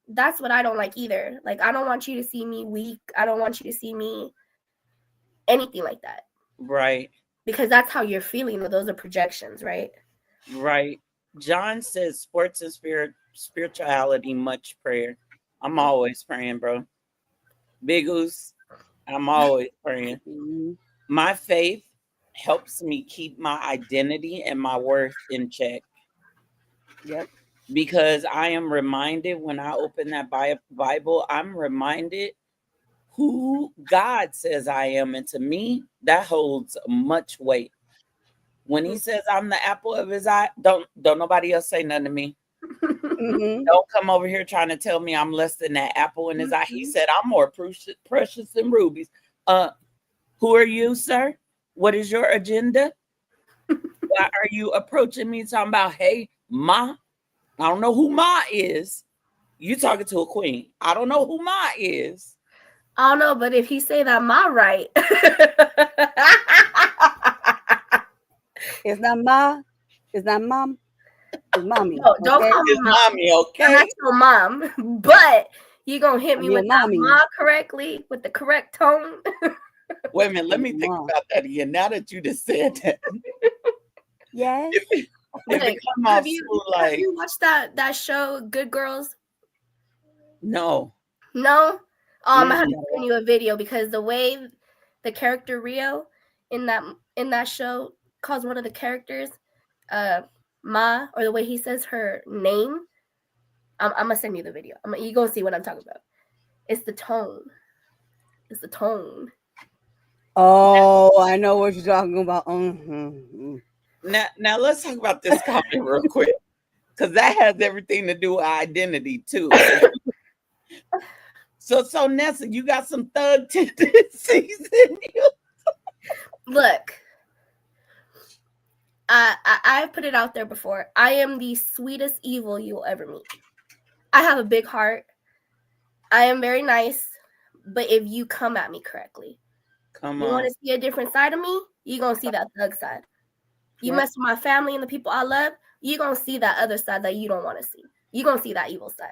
that's what I don't like either. Like, I don't want you to see me weak. I don't want you to see me anything like that. Right. Because that's how you're feeling. Those are projections, right? Right. John says sports and spirituality, much prayer. I'm always praying, bro. Big Goose, I'm always praying. Mm-hmm. My faith helps me keep my identity and my worth in check. Yep. Because I am reminded when I open that Bible, I'm reminded who God says I am. And to me, that holds much weight. When he says I'm the apple of his eye, don't nobody else say nothing to me. Mm-hmm. Don't come over here trying to tell me I'm less than that apple in his eye. He said I'm more precious than rubies. Who are you, sir? What is your agenda? Why are you approaching me talking about, hey, Ma? I don't know who Ma is. You talking to a queen. I don't know who Ma is. I don't know, but if he say that, Ma right. It's not Ma. It's not Mom. It's Mommy. No, don't okay? call me It's Mom. Mommy, okay? I'm not your mom, but you gonna hit me your with that mommy. Ma correctly, with the correct tone. Wait a minute, let me think Ma. about that again. Now that you just said that. Yes. If it come off Have you watched that show, Good Girls? No. No? I have to Mm. send you a video, because the way the character Rio in that show calls one of the characters Ma, or the way he says her name, I'm gonna send you the video. You gonna see what I'm talking about. It's the tone. It's the tone. Oh, I know what you're talking about. Mm-hmm. Now let's talk about this comment real quick. Because that has everything to do with identity too. So Nessa, you got some thug tendencies in you. Look, I've put it out there before. I am the sweetest evil you will ever meet. I have a big heart. I am very nice, but if you come at me correctly, Come you on. want to see a different side of me, you're going to see that thug side. You mess with my family and the people I love, you're going to see that other side that you don't want to see. You're going to see that evil side.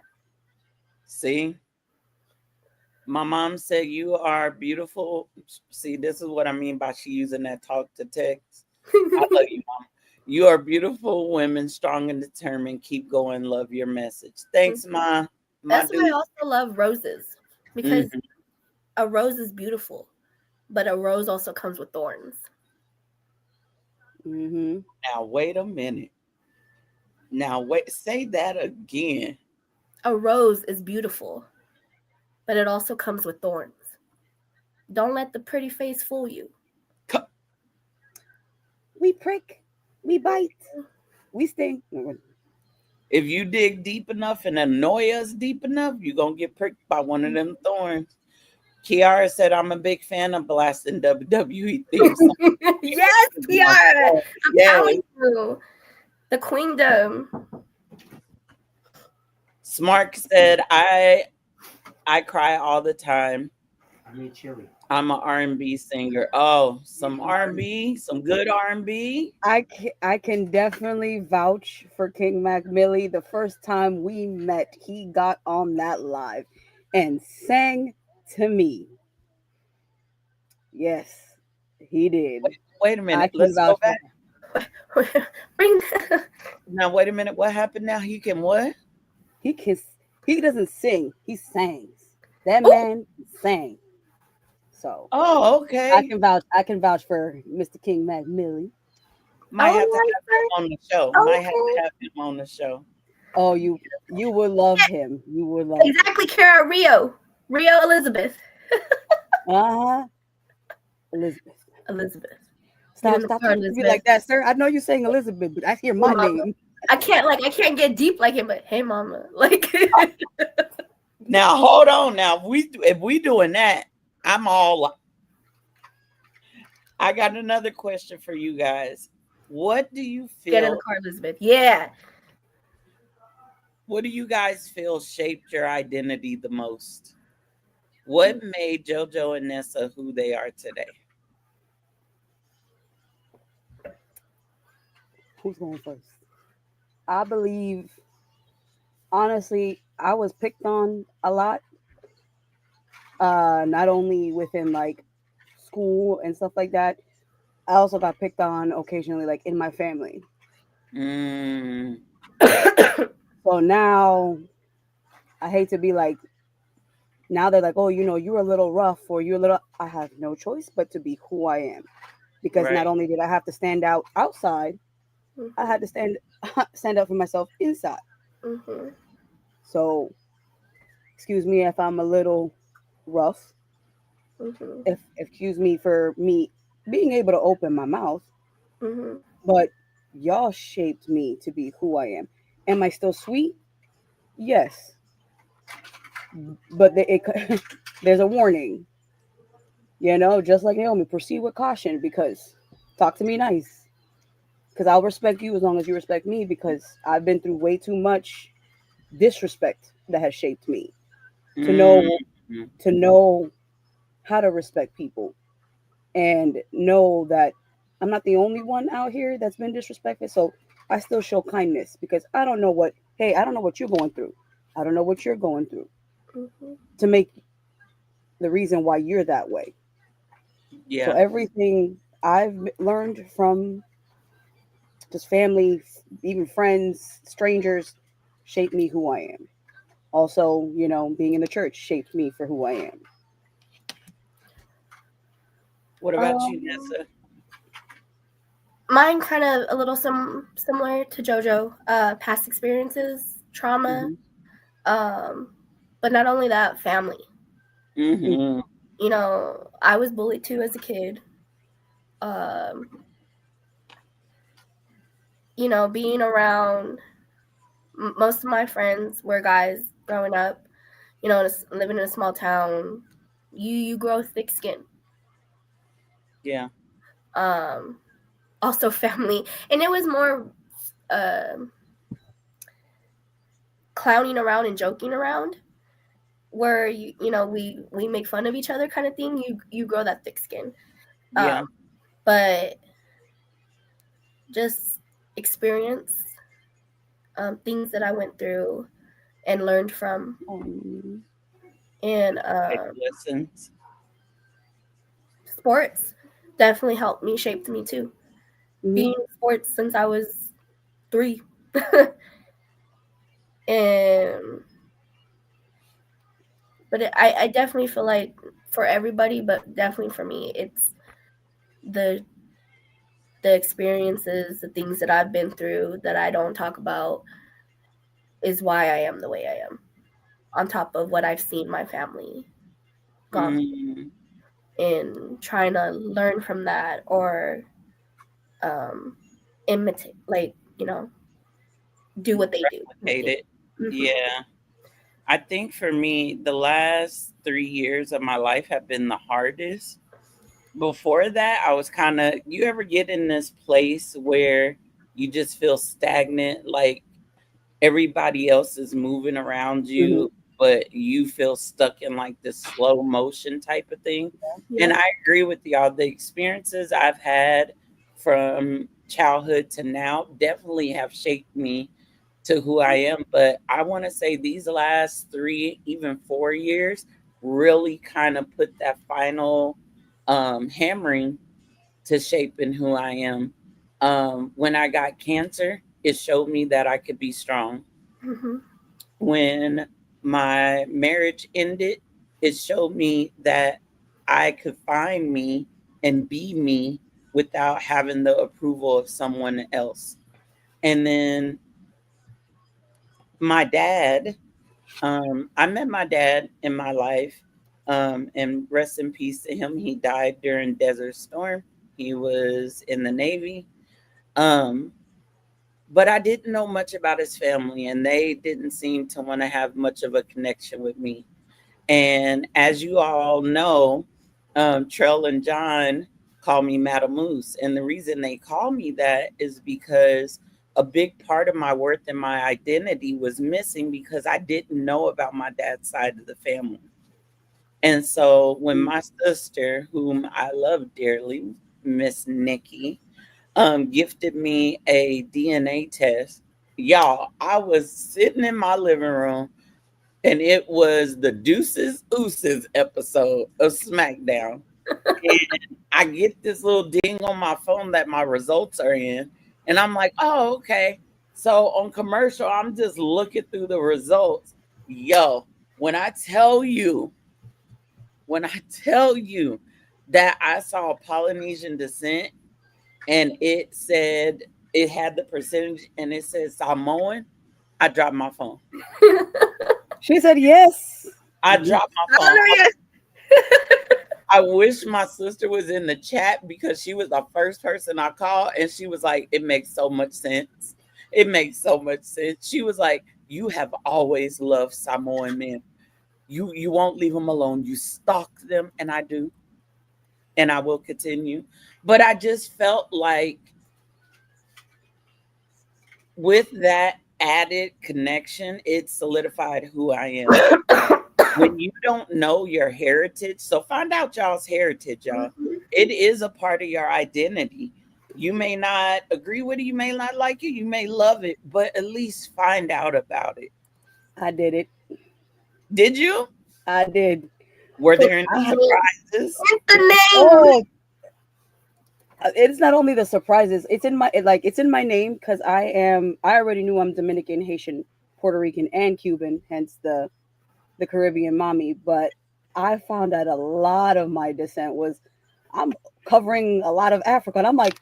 See? My mom said you are beautiful. See, this is what I mean by she using that talk to text. I love you, Mom. You are beautiful women, strong and determined. Keep going. Love your message. Thanks, Ma. That's why I also love roses, because a rose is beautiful, but a rose also comes with thorns. Mm-hmm. Now wait a minute. Now wait, say that again. A rose is beautiful, but it also comes with thorns. Don't let the pretty face fool you. Co- We prick, we bite, we sting. If you dig deep enough and annoy us deep enough, you're gonna get pricked by one of them thorns. Kiara said, I'm a big fan of blasting WWE theme song. Yes, Kiara. I'm Yeah. telling you. The queendom. Smart said, I cry all the time. I need chili. I'm an R&B singer. Oh, some R&B, some good R&B. I can definitely vouch for King Mac Millie. The first time we met, he got on that live and sang to me. Yes, he did. Wait a I minute. can Let's go vouch for back. him. Bring Now, wait a minute. What happened now? He can what? He can. He doesn't sing. He sings. That Oh, man sang. So Oh, I okay. can vouch. I can vouch for Mr. King Mac Millie. Might have to oh, have him on the show. Might have to okay. have him on the show. Oh, you would love him. You would love him. Exactly, Kara Rio Elizabeth. Uh huh. Elizabeth. Elizabeth. Get in Stop. the Stop car, talking to me Elizabeth. like that, sir. I know you're saying Elizabeth, but I hear Hey, my mama. name. I can't get deep like him, but hey, mama. Like, Now, hold on. Now, if we doing that, I'm all. I got another question for you guys. What do you get in the feel? car, Elizabeth. Yeah. What do you guys feel shaped your identity the most? What made JoJo and Nessa who they are today? Who's going first? I believe, honestly, I was picked on a lot. Not only within like school and stuff like that. I also got picked on occasionally, like in my family. Mm, So now I hate to be like, now they're like, oh, you're a little rough or you're a little. I have no choice but to be who I am because not right. only did I have to stand out outside, I had Mhm. to stand up for myself inside. Mhm. So excuse me if I'm a little rough. Mhm. If excuse me for me being able to open my mouth, Mhm. but y'all shaped me to be who I am. Am I still sweet? Yes, but there's a warning. Just like Naomi, proceed with caution because talk to me nice. Because I'll respect you as long as you respect me because I've been through way too much disrespect that has shaped me to Mm, know to know how to respect people and know that I'm not the only one out here that's been disrespected. So I still show kindness because I don't know what you're going through. I don't know what you're going through Mhm. to make the reason why you're that way. So yeah. everything I've learned from just family, even friends, strangers, shaped me who I am. Also, being in the church shaped me for who I am. What about you, Um, Nessa? mine kind of a little similar to JoJo. Past experiences, trauma. Hmm. Um, but not only that, family. Mm-hmm. I was bullied too as a kid. Um, being around most of my friends were guys growing up. Living in a small town, you grow thick skin. Yeah. Um, also family, and it was more uh, clowning around and joking around, where we make fun of each other kind of thing. You grow that thick skin, Yeah. but just experience things that I went through and learned from, Um, and Life lessons. sports definitely helped me, shaped me too. mhm. Being in sports since I was 3. And but I definitely feel like for everybody, but definitely for me, it's the the experiences, the things that I've been through that I don't talk about is why I am the way I am. On top of what I've seen my family gone Mm, through, and trying to learn from that or um, imitate, like, do what they do. replicate it. Mm-hmm. Yeah. I think for me, the last 3 years of my life have been the hardest. Before that, I was kind of, you ever get in this place where you just feel stagnant, like everybody else is moving around Mhm. you, but you feel stuck in like this slow motion type of thing. Yeah. And I agree with y'all. The experiences I've had from childhood to now definitely have shaped me to who I am. But I want to say these last 3, even 4 years, really kind of put that final hammering to shaping who I am. When I got cancer, it showed me that I could be strong. Mm-hmm. When my marriage ended, it showed me that I could find me and be me without having the approval of someone else. And then my dad, I met my dad in my life, and rest in peace to him. He died during Desert Storm. He was in the Navy. Um, but I didn't know much about his family, and they didn't seem to want to have much of a connection with me. And as you all know, Trell and John call me Madam Moose. And the reason they call me that is because a big part of my worth and my identity was missing because I didn't know about my dad's side of the family. And so when my sister, whom I love dearly, Miss Nikki, gifted me a DNA test, y'all, I was sitting in my living room and it was the Deuces Ooses episode of SmackDown. And I get this little ding on my phone that my results are in. And I'm like, oh, okay. So on commercial, I'm just looking through the results. Yo, when I tell you, when I tell you that I saw Polynesian descent and it said, it had the percentage and it said Samoan, I dropped my phone. She said yes. I dropped my phone. Hallelujah. I wish my sister was in the chat because she was the first person I called and she was like, it makes so much sense. It makes so much sense. She was like, you have always loved Samoan men. You won't leave them alone. You stalk them, and I do, and I will continue. But I just felt like with that added connection, it solidified who I am. When you don't know your heritage, so find out y'all's heritage, y'all. Mhm. It is a part of your identity. You may not agree with it, you may not like it, you may love it, but at least find out about it. I did it. Did you? I did. Were Cause there any I, surprises? The name. oh, it's not only the surprises. It's in my it's in my name because I already knew I'm Dominican, Haitian, Puerto Rican, and Cuban. Hence the Caribbean mommy. But I found out a lot of my descent was I'm covering a lot of Africa, and I'm like,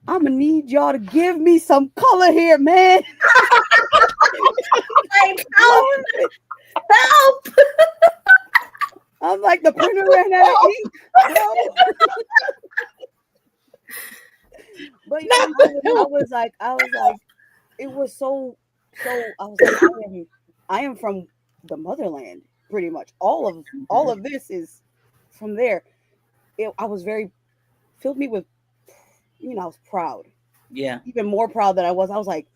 I'm gonna need y'all to give me some color here, man. Like, help, help. I'm like, the printer ran out of ink, bro. But you Not know, the help. I was like, it was so. I was like, I am from the motherland, pretty much. All of this is from there. I was very filled me with, I was proud, Yeah. even more proud than I was. I was like,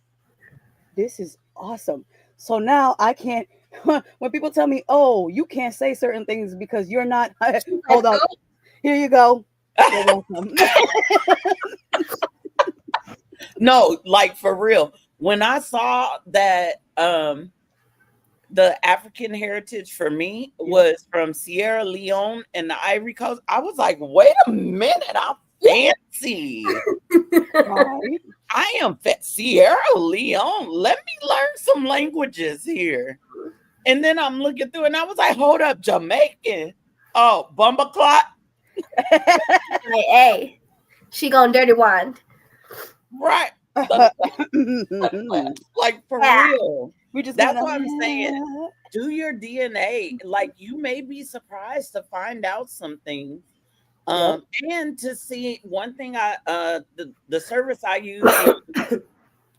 this is awesome. So now I can't. When people tell me, "Oh, you can't say certain things because you're not," hold on. Here you go. You're welcome. No, like for real. When I saw that the African heritage for me Yep. was from Sierra Leone and the Ivory Coast, I was like, wait a minute, I'm fancy. Right. I am Sierra Leone. Let me learn some languages here. And then I'm looking through and I was like, hold up, Jamaican. Oh, Bumbaclot. Hey, hey, She going dirty wine. Right. Like for Yeah. real. We just That's gonna what I'm saying. Do your DNA. Like you may be surprised to find out some things. Yep. And to see one thing the service I use is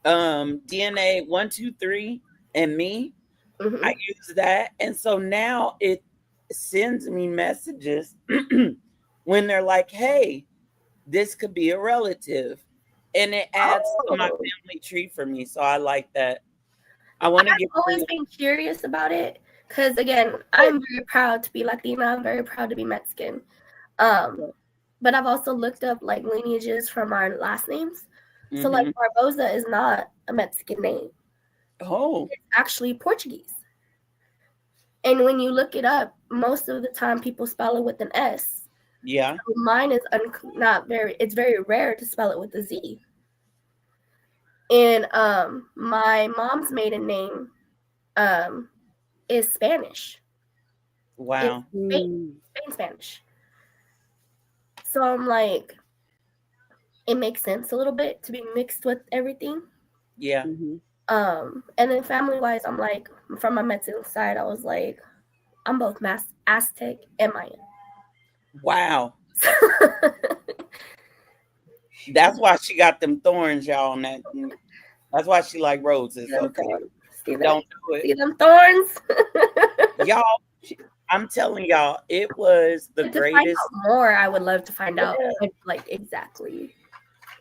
DNA 123 and me. Mm-hmm. I use that. And so now it sends me messages when they're like, hey, this could be a relative. And it adds to my Oh. family tree for me. So I like that. I want to I've get always been curious about it because, again, I'm very proud to be Latina. I'm very proud to be Mexican. But I've also looked up like lineages from our last names. So like Barbosa is not a Mexican name. Oh, It's actually Portuguese. And when you look it up, most of the time people spell it with an S. yeah. So mine is not very. It's very rare to spell it with a Z. And my mom's maiden name is Spanish. It's Wow. Spain Spanish. So I'm like, it makes sense a little bit to be mixed with everything. Yeah. And then family wise, I'm like, from my Mexican side, I was like, I'm both Aztec and Mayan. Wow. That's why she got them thorns, y'all. On that. That's why she like roses. Okay. Don't do it. See them thorns? Y'all, I'm telling y'all, it was the to greatest. find out more, I would love to find out like exactly.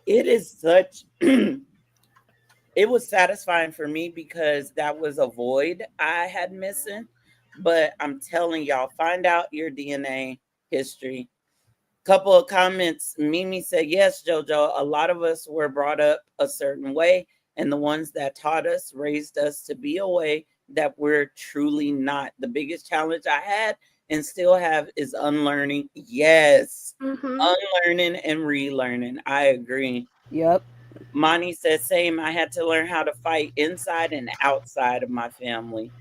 It is such it was satisfying for me because that was a void I had missing. But I'm telling y'all, find out your DNA history. Couple of comments. Mimi said, yes, JoJo, a lot of us were brought up a certain way, and the ones that taught us raised us to be a way that we're truly not. The biggest challenge I had and still have is unlearning. Yes. Unlearning and relearning. I agree. Yep. Monty said, same. I had to learn how to fight inside and outside of my family.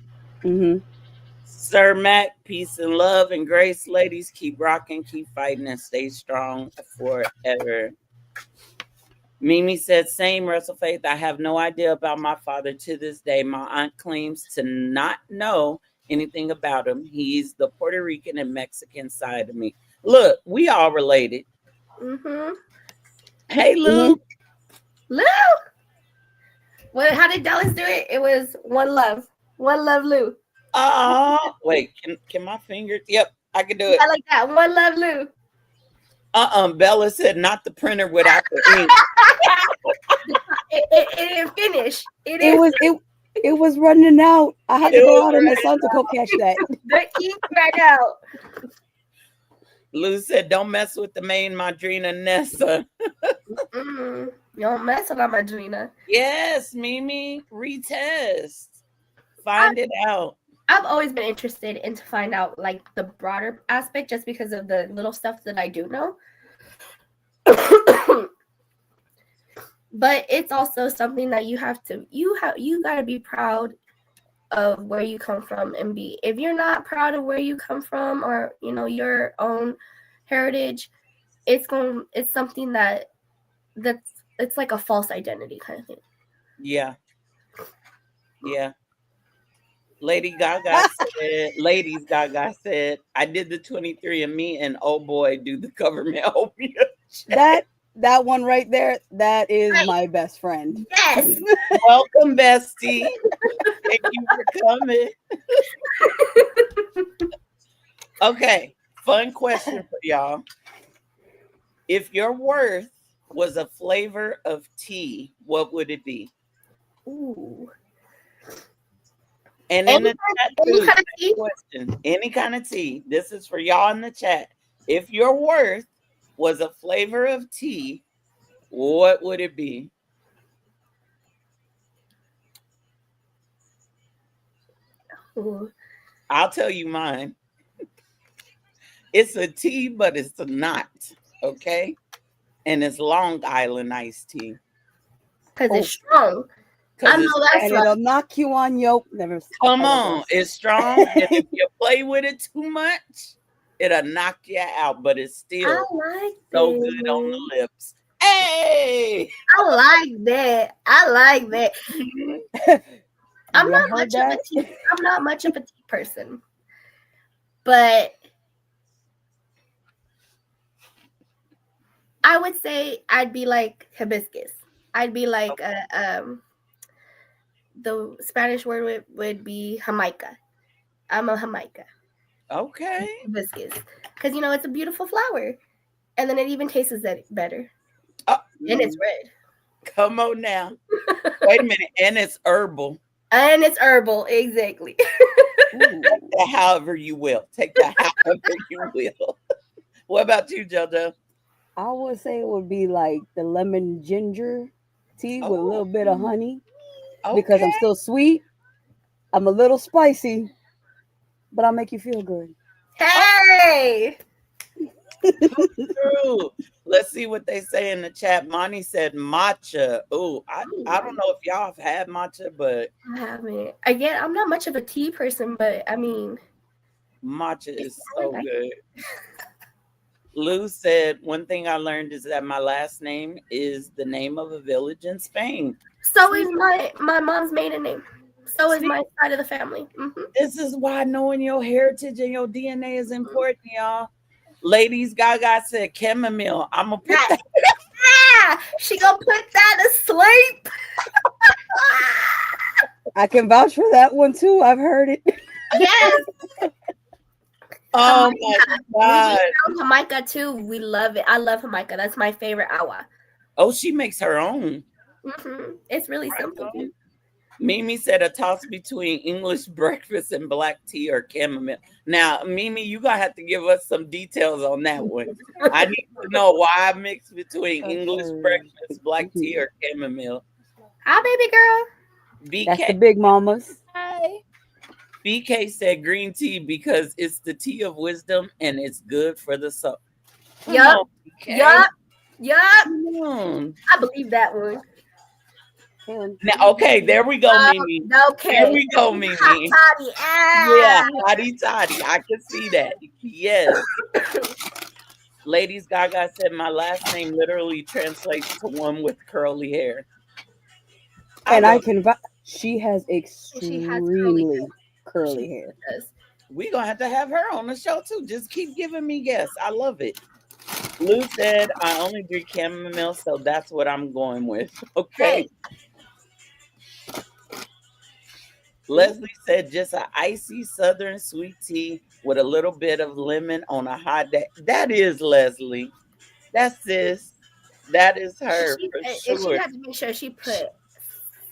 Sir Mac, peace and love and grace, ladies. Keep rocking, keep fighting, and stay strong forever. Mimi said, same, Russell Faith. I have no idea about my father to this day. My aunt claims to not know anything about him. He's the Puerto Rican and Mexican side of me. Look, we all related. Hey, Lou. Lou. Well, how did Dallas do it? It was one love. One love, Lou. Oh, wait, can my fingers? Yep, I can do it. I like that. One love, Lou. Bella said not the printer without the ink. it didn't finish. It was running out. I had to go out in the sun to go catch that. The ink ran out. Lou said, don't mess with the main Madrina Nessa. You don't mess with our Madrina. Yes, Mimi, retest. Find it out. I've always been interested in to find out like the broader aspect just because of the little stuff that I do know. But it's also something that you got to be proud of where you come from and be. If you're not proud of where you come from or your own heritage, it's something that's it's like a false identity kind of thing. Yeah. Ladies Gaga said, I did the 23andMe and oh boy, do the government owe me a check. That one right there, that is my best friend. Yes. Welcome, bestie. Thank you for coming. Okay, fun question for y'all. If your worth was a flavor of tea, what would it be? Ooh. And in the chat, too, kind of tea? Question, any kind of tea. This is for y'all in the chat. If your worth was a flavor of tea, what would it be? Ooh. I'll tell you mine. It's a tea, but it's not. Okay? And it's Long Island iced tea. Because it's strong. I know that's and it'll knock you on your. Come on, it's strong. And if you play with it too much, it'll knock you out. But it's still so good on the lips. Hey. I like that. I like that. I'm Y'all not heard much of a that? tea. I'm not much of a tea person, but I would say I'd be like hibiscus. I'd be like the Spanish word would be jamaica. I'm a jamaica. Okay. Hibiscus, because it's a beautiful flower, and then it even tastes that better, Oh, and it's Mm. red, come on now. Wait a minute. And it's herbal. and it's herbal. Exactly. Ooh. That however you will. Take that however you will. What about you, JoJo? I would say it would be like the lemon ginger tea with a Oh, little bit of honey because I'm okay. still sweet. I'm a little spicy, but I'll make you feel good. Oh, Hey. true. Let's see what they say in the chat. Monty said matcha. Oh, I don't Ooh, know if y'all have had matcha, but I haven't. Again, I'm not much of a tea person, but I mean, matcha it's is I so like good. Lou said one thing I learned is that my last name is the name of a village in Spain. So See, is my mom's maiden name. So is see, my side of the family. this is why knowing your heritage and your DNA is important, y'all. Ladies, Gaga said chamomile. I'm gonna put that. She gonna put that to sleep. I can vouch for that one too. I've heard it. Yes, Oh my Jamaica. We god. found Jamaica too. We love it. I love Jamaica. That's my favorite agua. Oh, she makes her own. It's really Right simple. on. Mimi said a toss between English breakfast and black tea or chamomile. Now, Mimi, you gonna have to give us some details on that one. I need to know why I mix between English breakfast, black tea, or chamomile. Hi, baby girl. That's the BK, big mamas. Hi. BK said green tea because it's the tea of wisdom and it's good for the soul. Come Yup. on, BK. Yup. Yup. Come on. I believe that one. Now, okay, there we go, Mimi. There Okay. we go, Hot Mimi. toddy. Yeah, hotty toddy. I can see that. Yes. Ladies Gaga said my last name literally translates to one with curly hair. I And I love can she has She has curly extremely hair. curly She hair. does. we gonna have to have her on the show too. Just keep giving me guests. I love it. Lou said I only drink chamomile, so that's what I'm going with. Okay. Hey. Leslie said just an icy southern sweet tea with a little bit of lemon on a hot day. That is Leslie. That's sis. That is her for And she sure. had to make sure she put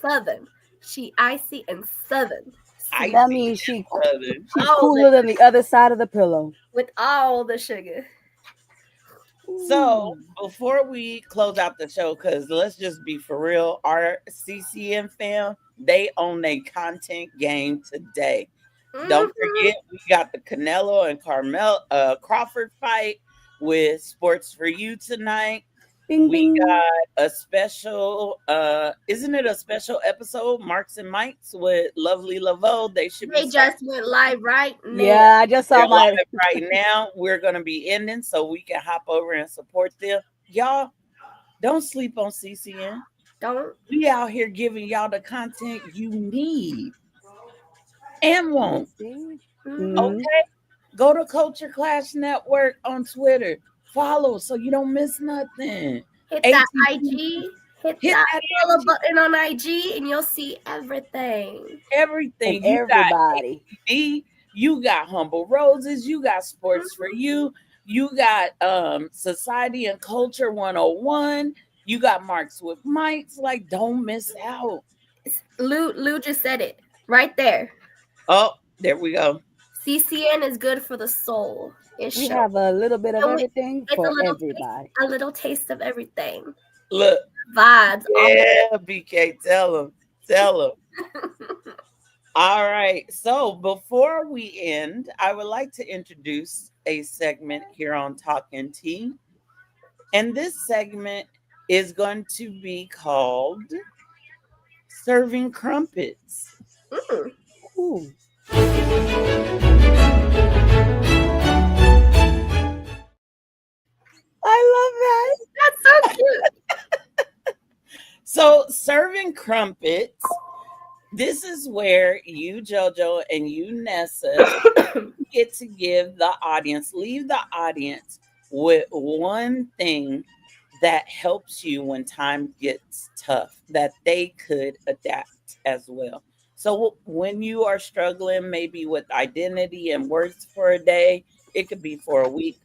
southern. She icy and southern. Sweet. That Icy means and southern. she's All cooler than the other side of the pillow. with all the sugar. So Ooh. before we close out the show, because let's just be for real, our CCN fam, they own their content game today. Don't forget, we got the Canelo and Crawford fight with Sports for You tonight. Bing We bing. got a special, isn't it a special episode, Marks and Mikes with Lovely Laveau? They should be They just went live right now. Yeah, I just they're saw my live right now. We're gonna be ending so we can hop over and support them. Y'all, don't sleep on CCN. Don't. We out here giving y'all the content you need and want. see. Mhm. Hmm. Okay? Go to Culture Clash Network on Twitter. Follow so you don't miss nothing. Hit that ATP, IG. Hit hit that that follow IG, button on IG, and you'll see everything. And everything. You got everybody. ATP, you got Humble Roses, you got Sports for You, you got Society and Culture 101, you got Marks with Mics. Like, don't miss out. Lou just said it right there. Oh, there we go. CCN is good for the soul. It We shows. have a little bit of And everything it's for everybody. a little taste of everything. Look, Vibes. yeah, BK, tell them. Tell them. All right. So before we end, I would like to introduce a segment here on Talkin Tea. And this segment is going to be called Serving Crumpets. Mm, Ooh. I love that. that's so cute. and crumpets. This is where you, JoJo, and you, Nessa, get to give the audience, leave the audience with one thing that helps you when time gets tough, that they could adapt as well. So when you are struggling maybe with identity and words for a day, it could be for a week.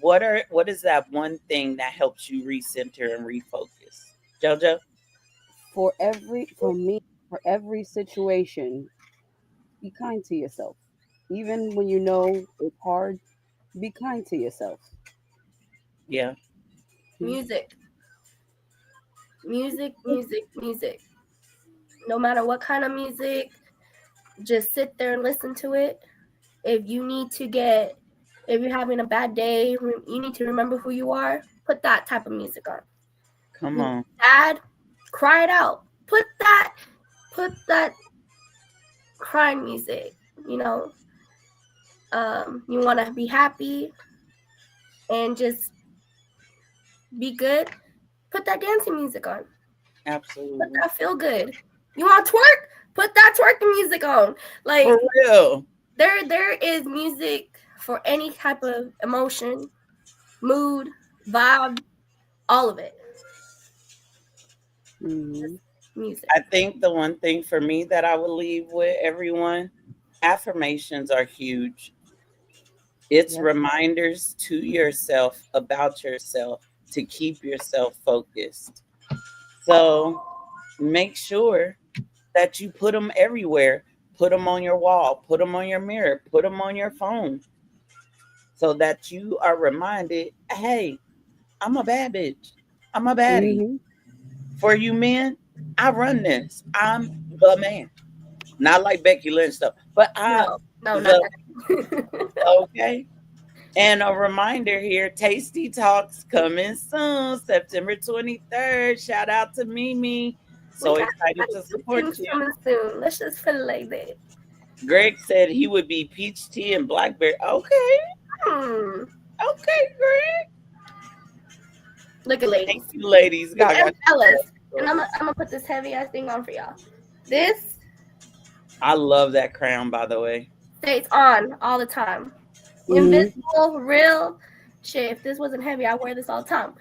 What is that one thing that helps you recenter and refocus? Jojo? For me, for every situation, be kind to yourself. Even when you know it's hard, be kind to yourself. Yeah. Mhm. Music, music, music, music. No matter what kind of music, just sit there and listen to it. If you need to get, if you're having a bad day, you need to remember who you are, put that type of music on. Come You on. sad, cry it out. Put that crying music. You know, you want to be happy and just be good. Put that dancing music on. Put Absolutely. that feel good. You want to twerk? Put that twerking music on. For Like real. there is music for any type of emotion, mood, vibe, all of it. Mhm. Just music. I think the one thing for me that I would leave with everyone, affirmations are huge. It's Yes. reminders to yourself about yourself to keep yourself focused. So make sure that you put them everywhere. Put them on your wall, put them on your mirror, put them on your phone so that you are reminded, hey, I'm a bad bitch. I'm a baddie. Mhm. For you men, I run this. I'm the man. Not like Becky Lynch stuff, but I No, no, not the that. okay. And a reminder here, Tasty Talks coming soon, September 23rd. Shout out to Mimi. We So got excited to spicy support things you. coming soon. Let's just put it like that. Greg said he would be peach tea and blackberry. Okay, Hmm. okay, Greg. Look at Thank ladies you, ladies. and Gaga. fellas. And I'm gonna put this heavy ass thing on for y'all. This I love that crown, by the way. stays on all the time. Mhm. Invisible, real. Shit, if this wasn't heavy, I wear this all the time.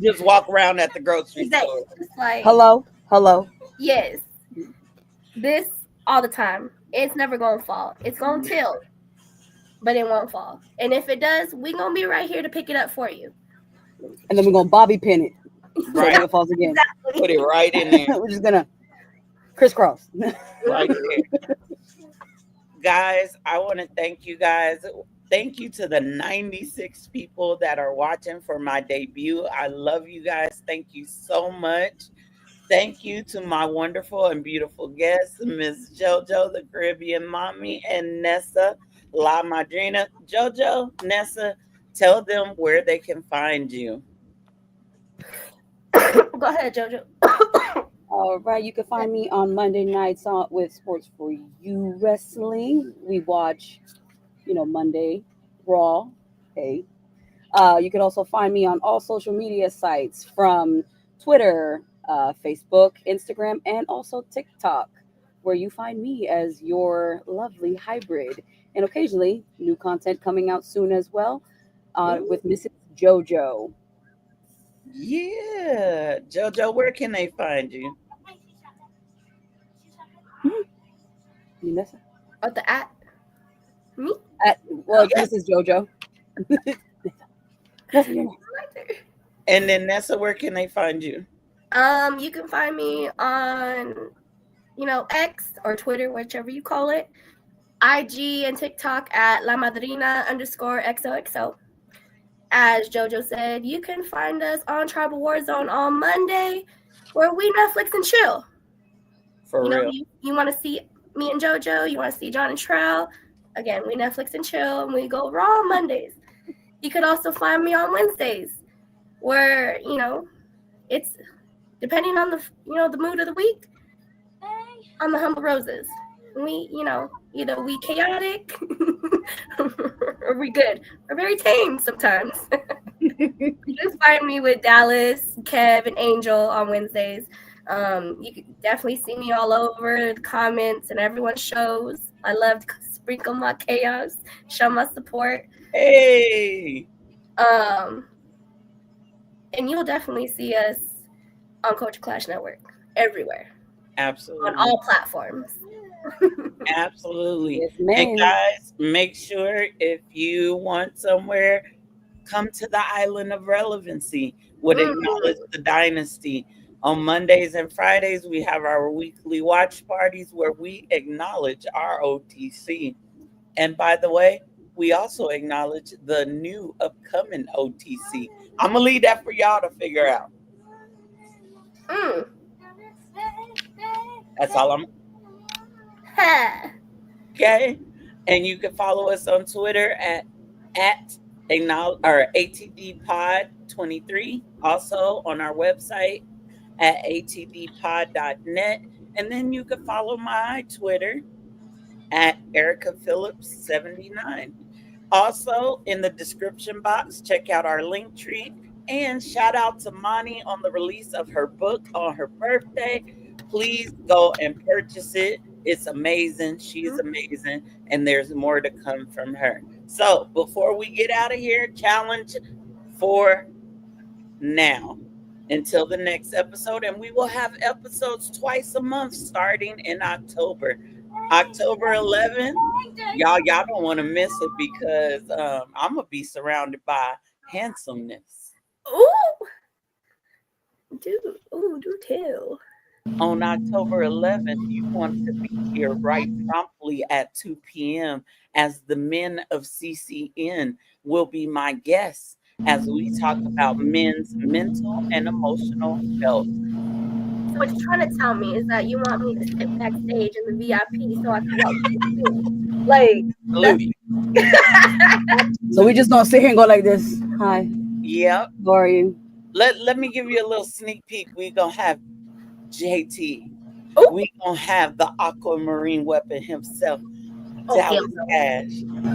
Just walk around at the grocery Exactly. store. Just like, Hello. Hello. yes, this all the time. It's never gonna fall. It's gonna tilt, but it won't fall. And if it does, we gonna be right here to pick it up for you. And then we're gonna bobby pin it so it Right. never falls again. Put Exactly. it right in there. We're just gonna crisscross. Right there. Guys, I want to thank you guys. Thank you to the 96 people that are watching for my debut. I love you guys. Thank you so much. Thank you to my wonderful and beautiful guests, Miss JoJo, the Caribbean Mommy, and Nessa, La Madrina. JoJo, Nessa, tell them where they can find you. Go ahead, Jojo. All right, you can find me on Monday nights on with Sports for You Wrestling. We watch, Monday Raw. Hey, you can also find me on all social media sites from Twitter, Facebook, Instagram, and also TikTok, where you find me as your lovely hybrid. And occasionally, new content coming out soon as well with Mrs. JoJo. Yeah. JoJo, where can they find you? Hmm, Nessa? At the at me. Well, it's Mrs. JoJo. Nessa, you're next. Right there. And then Nessa, where can they find you? You can find me on, X or Twitter, whichever you call it, IG and TikTok at La Madrina underscore XOXO. As JoJo said, you can find us on Tribal Warzone on Monday, where we Netflix and chill. For real. You want to see me and JoJo, you want to see John and Trow. Again, we Netflix and chill, and we go raw on Mondays. You could also find me on Wednesdays, where it's depending on the mood of the week. On the Humble Roses, we either we chaotic or we good. We're very tame sometimes. Just find me with Dallas, Kev, and Angel on Wednesdays. You can definitely see me all over the comments and everyone's shows. I love to sprinkle my chaos, show my support. Hey, Um, and you'll definitely see us on Culture Clash Network everywhere on absolutely. all platforms. Absolutely. Yes, And ma'am. guys, make sure if you want somewhere, come to the island of relevancy would acknowledge Mm. the dynasty. On Mondays and Fridays, we have our weekly watch parties where we acknowledge our OTC. And by the way, we also acknowledge the new upcoming OTC. I'm gonna leave that for y'all to figure out. Mm. That's all I'm Ha. okay. And you can follow us on Twitter at acknowledge or ATD Pod 23. Also on our website at atdpod.net. And then you can follow my Twitter at Erica Phillips 79. Also, in the description box, check out our link tree and shout out to Mani on the release of her book on her birthday. Please go and purchase it. It's amazing. She's amazing. And there's more to come from her. So, before we get out of here, challenge for now until the next episode. And we will have episodes twice a month starting in October. October 11th, y'all don't want to miss it because I'm gonna be surrounded by handsomeness. Ooh, do tell. On October 11th, you want to be here right promptly at 2 p.m. as the men of CCN will be my guests as we talk about men's mental and emotional health. So what you're trying to tell me is that you want me to sit backstage in the VIP so I can watch you too. Like that's Absolutely. So we just gonna sit here and go like this. Hi, Yep. how are you? Let me give you a little sneak peek. We're gonna have JT. oh We gonna have the aquamarine weapon himself, hell Dallas no. Cash.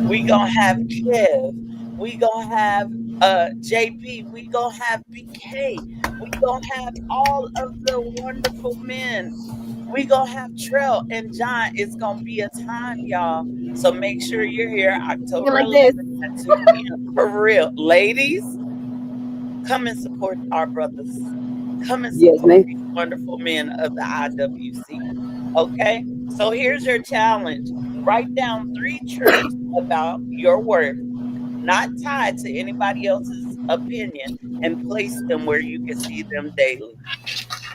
We gonna have Kev. We gonna have JB. We gonna have BK. We gonna have all of the wonderful men. We gonna have Trell and John. It's gonna be a time, y'all. So make sure you're here You're October like this. 11th at 2 p.m. For real, ladies, come and support our brothers. Come and Yes, support ma'am. these wonderful men of the IWC. Okay? So here's your challenge. Write down 3 truths about your worth, not tied to anybody else's opinion, and place them where you can see them daily.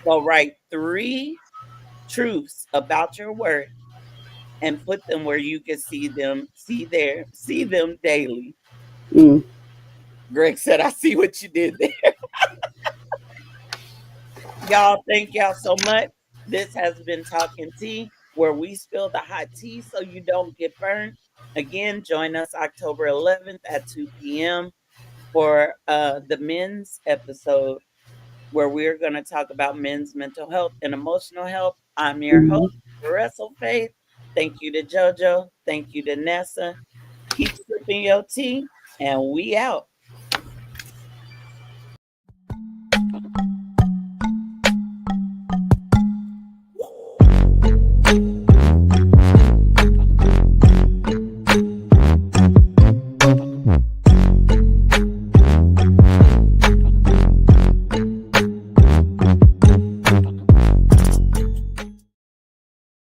So write 3 truths about your worth and put them where you can see them daily. Mm. Greg said, I see what you did there. Y'all, thank y'all so much. This has been Talking Tea, where we spill the hot tea so you don't get burned. Again, join us October 11th at 2 p.m. for the men's episode, where we're going to talk about men's mental health and emotional health. I'm your host, Mhm. Wrestle Faith. Thank you to JoJo. Thank you to Nessa. Keep sipping your tea, and we out.